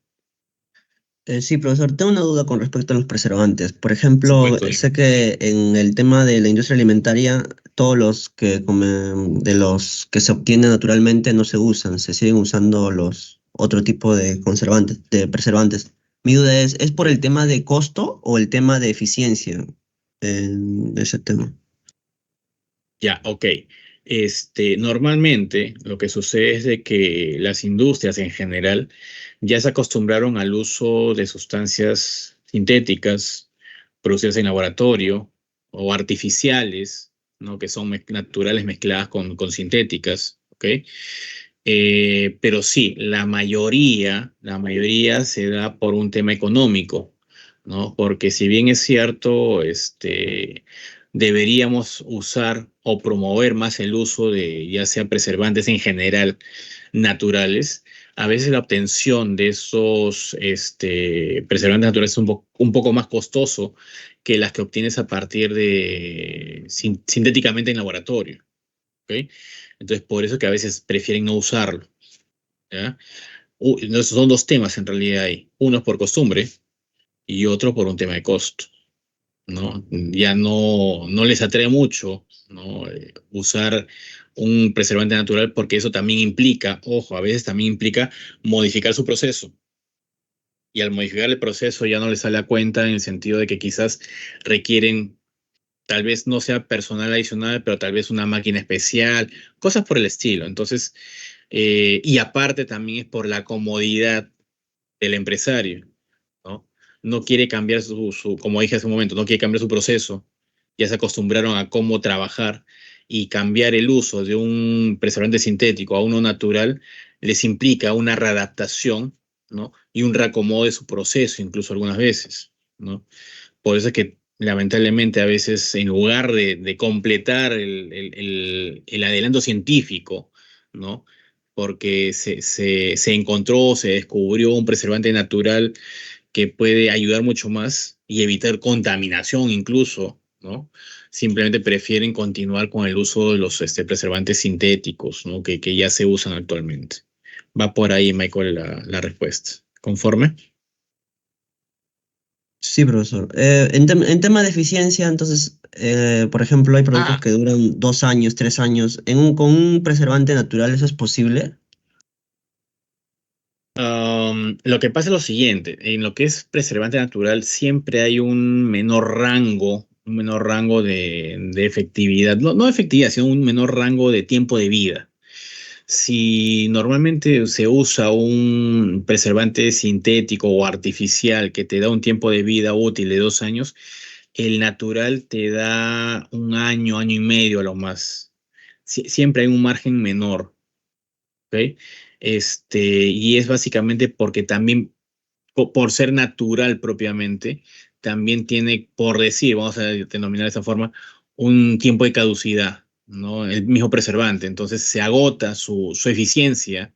Sí, profesor, tengo una duda con respecto a los preservantes. Por ejemplo, Supuesto, sé que en el tema de la industria alimentaria, todos los que de los que se obtienen naturalmente no se usan, se siguen usando los otro tipo de conservantes, de preservantes. Mi duda ¿es por el tema de costo o el tema de eficiencia en ese tema? ya, ok. Normalmente lo que sucede es de que las industrias en general ya se acostumbraron al uso de sustancias sintéticas producidas en laboratorio o artificiales, ¿no? Que son naturales mezcladas con sintéticas, ¿ok? Pero sí, la mayoría se da por un tema económico, ¿no? Porque si bien es cierto, deberíamos usar o promover más el uso de ya sea preservantes en general naturales, a veces la obtención de esos preservantes naturales es un poco más costoso que las que obtienes a partir de sintéticamente en laboratorio, ¿ok? Entonces, por eso que a veces prefieren no usarlo, ¿ya? Entonces, son dos temas en realidad ahí. Uno es por costumbre y otro por un tema de costo, ¿no? Ya no les atrae mucho, ¿no? Usar un preservante natural porque eso también implica, ojo, a veces también implica modificar su proceso. Y al modificar el proceso ya no les sale a cuenta en el sentido de que quizás requieren, tal vez no sea personal adicional, pero tal vez una máquina especial, cosas por el estilo. Entonces, y aparte también es por la comodidad del empresario, ¿no? No quiere cambiar como dije hace un momento, no quiere cambiar su proceso. Ya se acostumbraron a cómo trabajar y cambiar el uso de un preservante sintético a uno natural les implica una readaptación, ¿no? Y un reacomodo de su proceso, incluso algunas veces, ¿no? Por eso es que lamentablemente a veces en lugar de completar el adelanto científico, ¿no? Porque se encontró, se descubrió un preservante natural que puede ayudar mucho más y evitar contaminación incluso, ¿no? Simplemente prefieren continuar con el uso de los preservantes sintéticos, ¿no? Que ya se usan actualmente. Va por ahí, Michael, la respuesta. ¿Conforme? Sí, profesor. En tema de eficiencia, entonces, por ejemplo, hay productos que duran 2 años, 3 años. Con un preservante natural, ¿eso es posible? Lo que pasa es lo siguiente, en lo que es preservante natural siempre hay un menor rango de efectividad, no efectividad, sino un menor rango de tiempo de vida. Si normalmente se usa un preservante sintético o artificial que te da un tiempo de vida útil de 2 años, el natural te da un año, año y medio a lo más. Siempre hay un margen menor, ¿ok? Y es básicamente porque también, por ser natural propiamente, también tiene, por decir, vamos a denominar de esa forma, un tiempo de caducidad, ¿no? El mismo preservante. Entonces se agota su eficiencia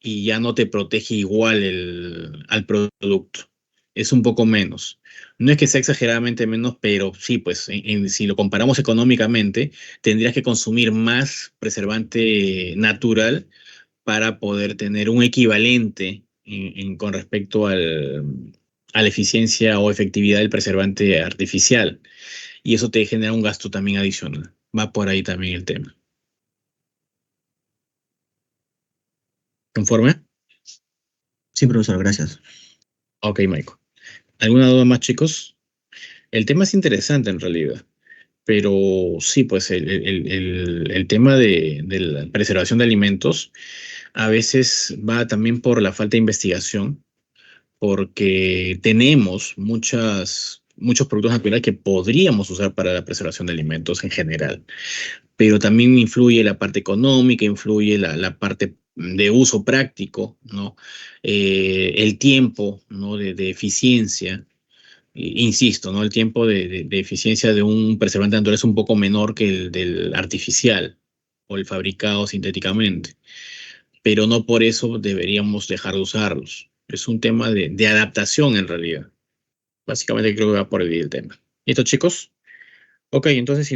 y ya no te protege igual al producto. Es un poco menos. No es que sea exageradamente menos, pero sí, pues si lo comparamos económicamente, tendrías que consumir más preservante natural para poder tener un equivalente con respecto a la eficiencia o efectividad del preservante artificial. Y eso te genera un gasto también adicional. Va por ahí también el tema. ¿Conforme? Sí, profesor, gracias. Ok, Michael. ¿Alguna duda más, chicos? El tema es interesante en realidad, Pero sí, pues el tema de la preservación de alimentos a veces va también por la falta de investigación, porque tenemos muchos productos naturales que podríamos usar para la preservación de alimentos en general, pero también influye la parte económica, influye la parte de uso práctico, ¿no? El tiempo, ¿no? de eficiencia. Insisto, ¿no? El tiempo de eficiencia de un preservante natural es un poco menor que el del artificial o el fabricado sintéticamente, pero no por eso deberíamos dejar de usarlos. Es un tema de adaptación en realidad. Básicamente creo que va por ahí el tema. ¿Listo, chicos? Ok, entonces si no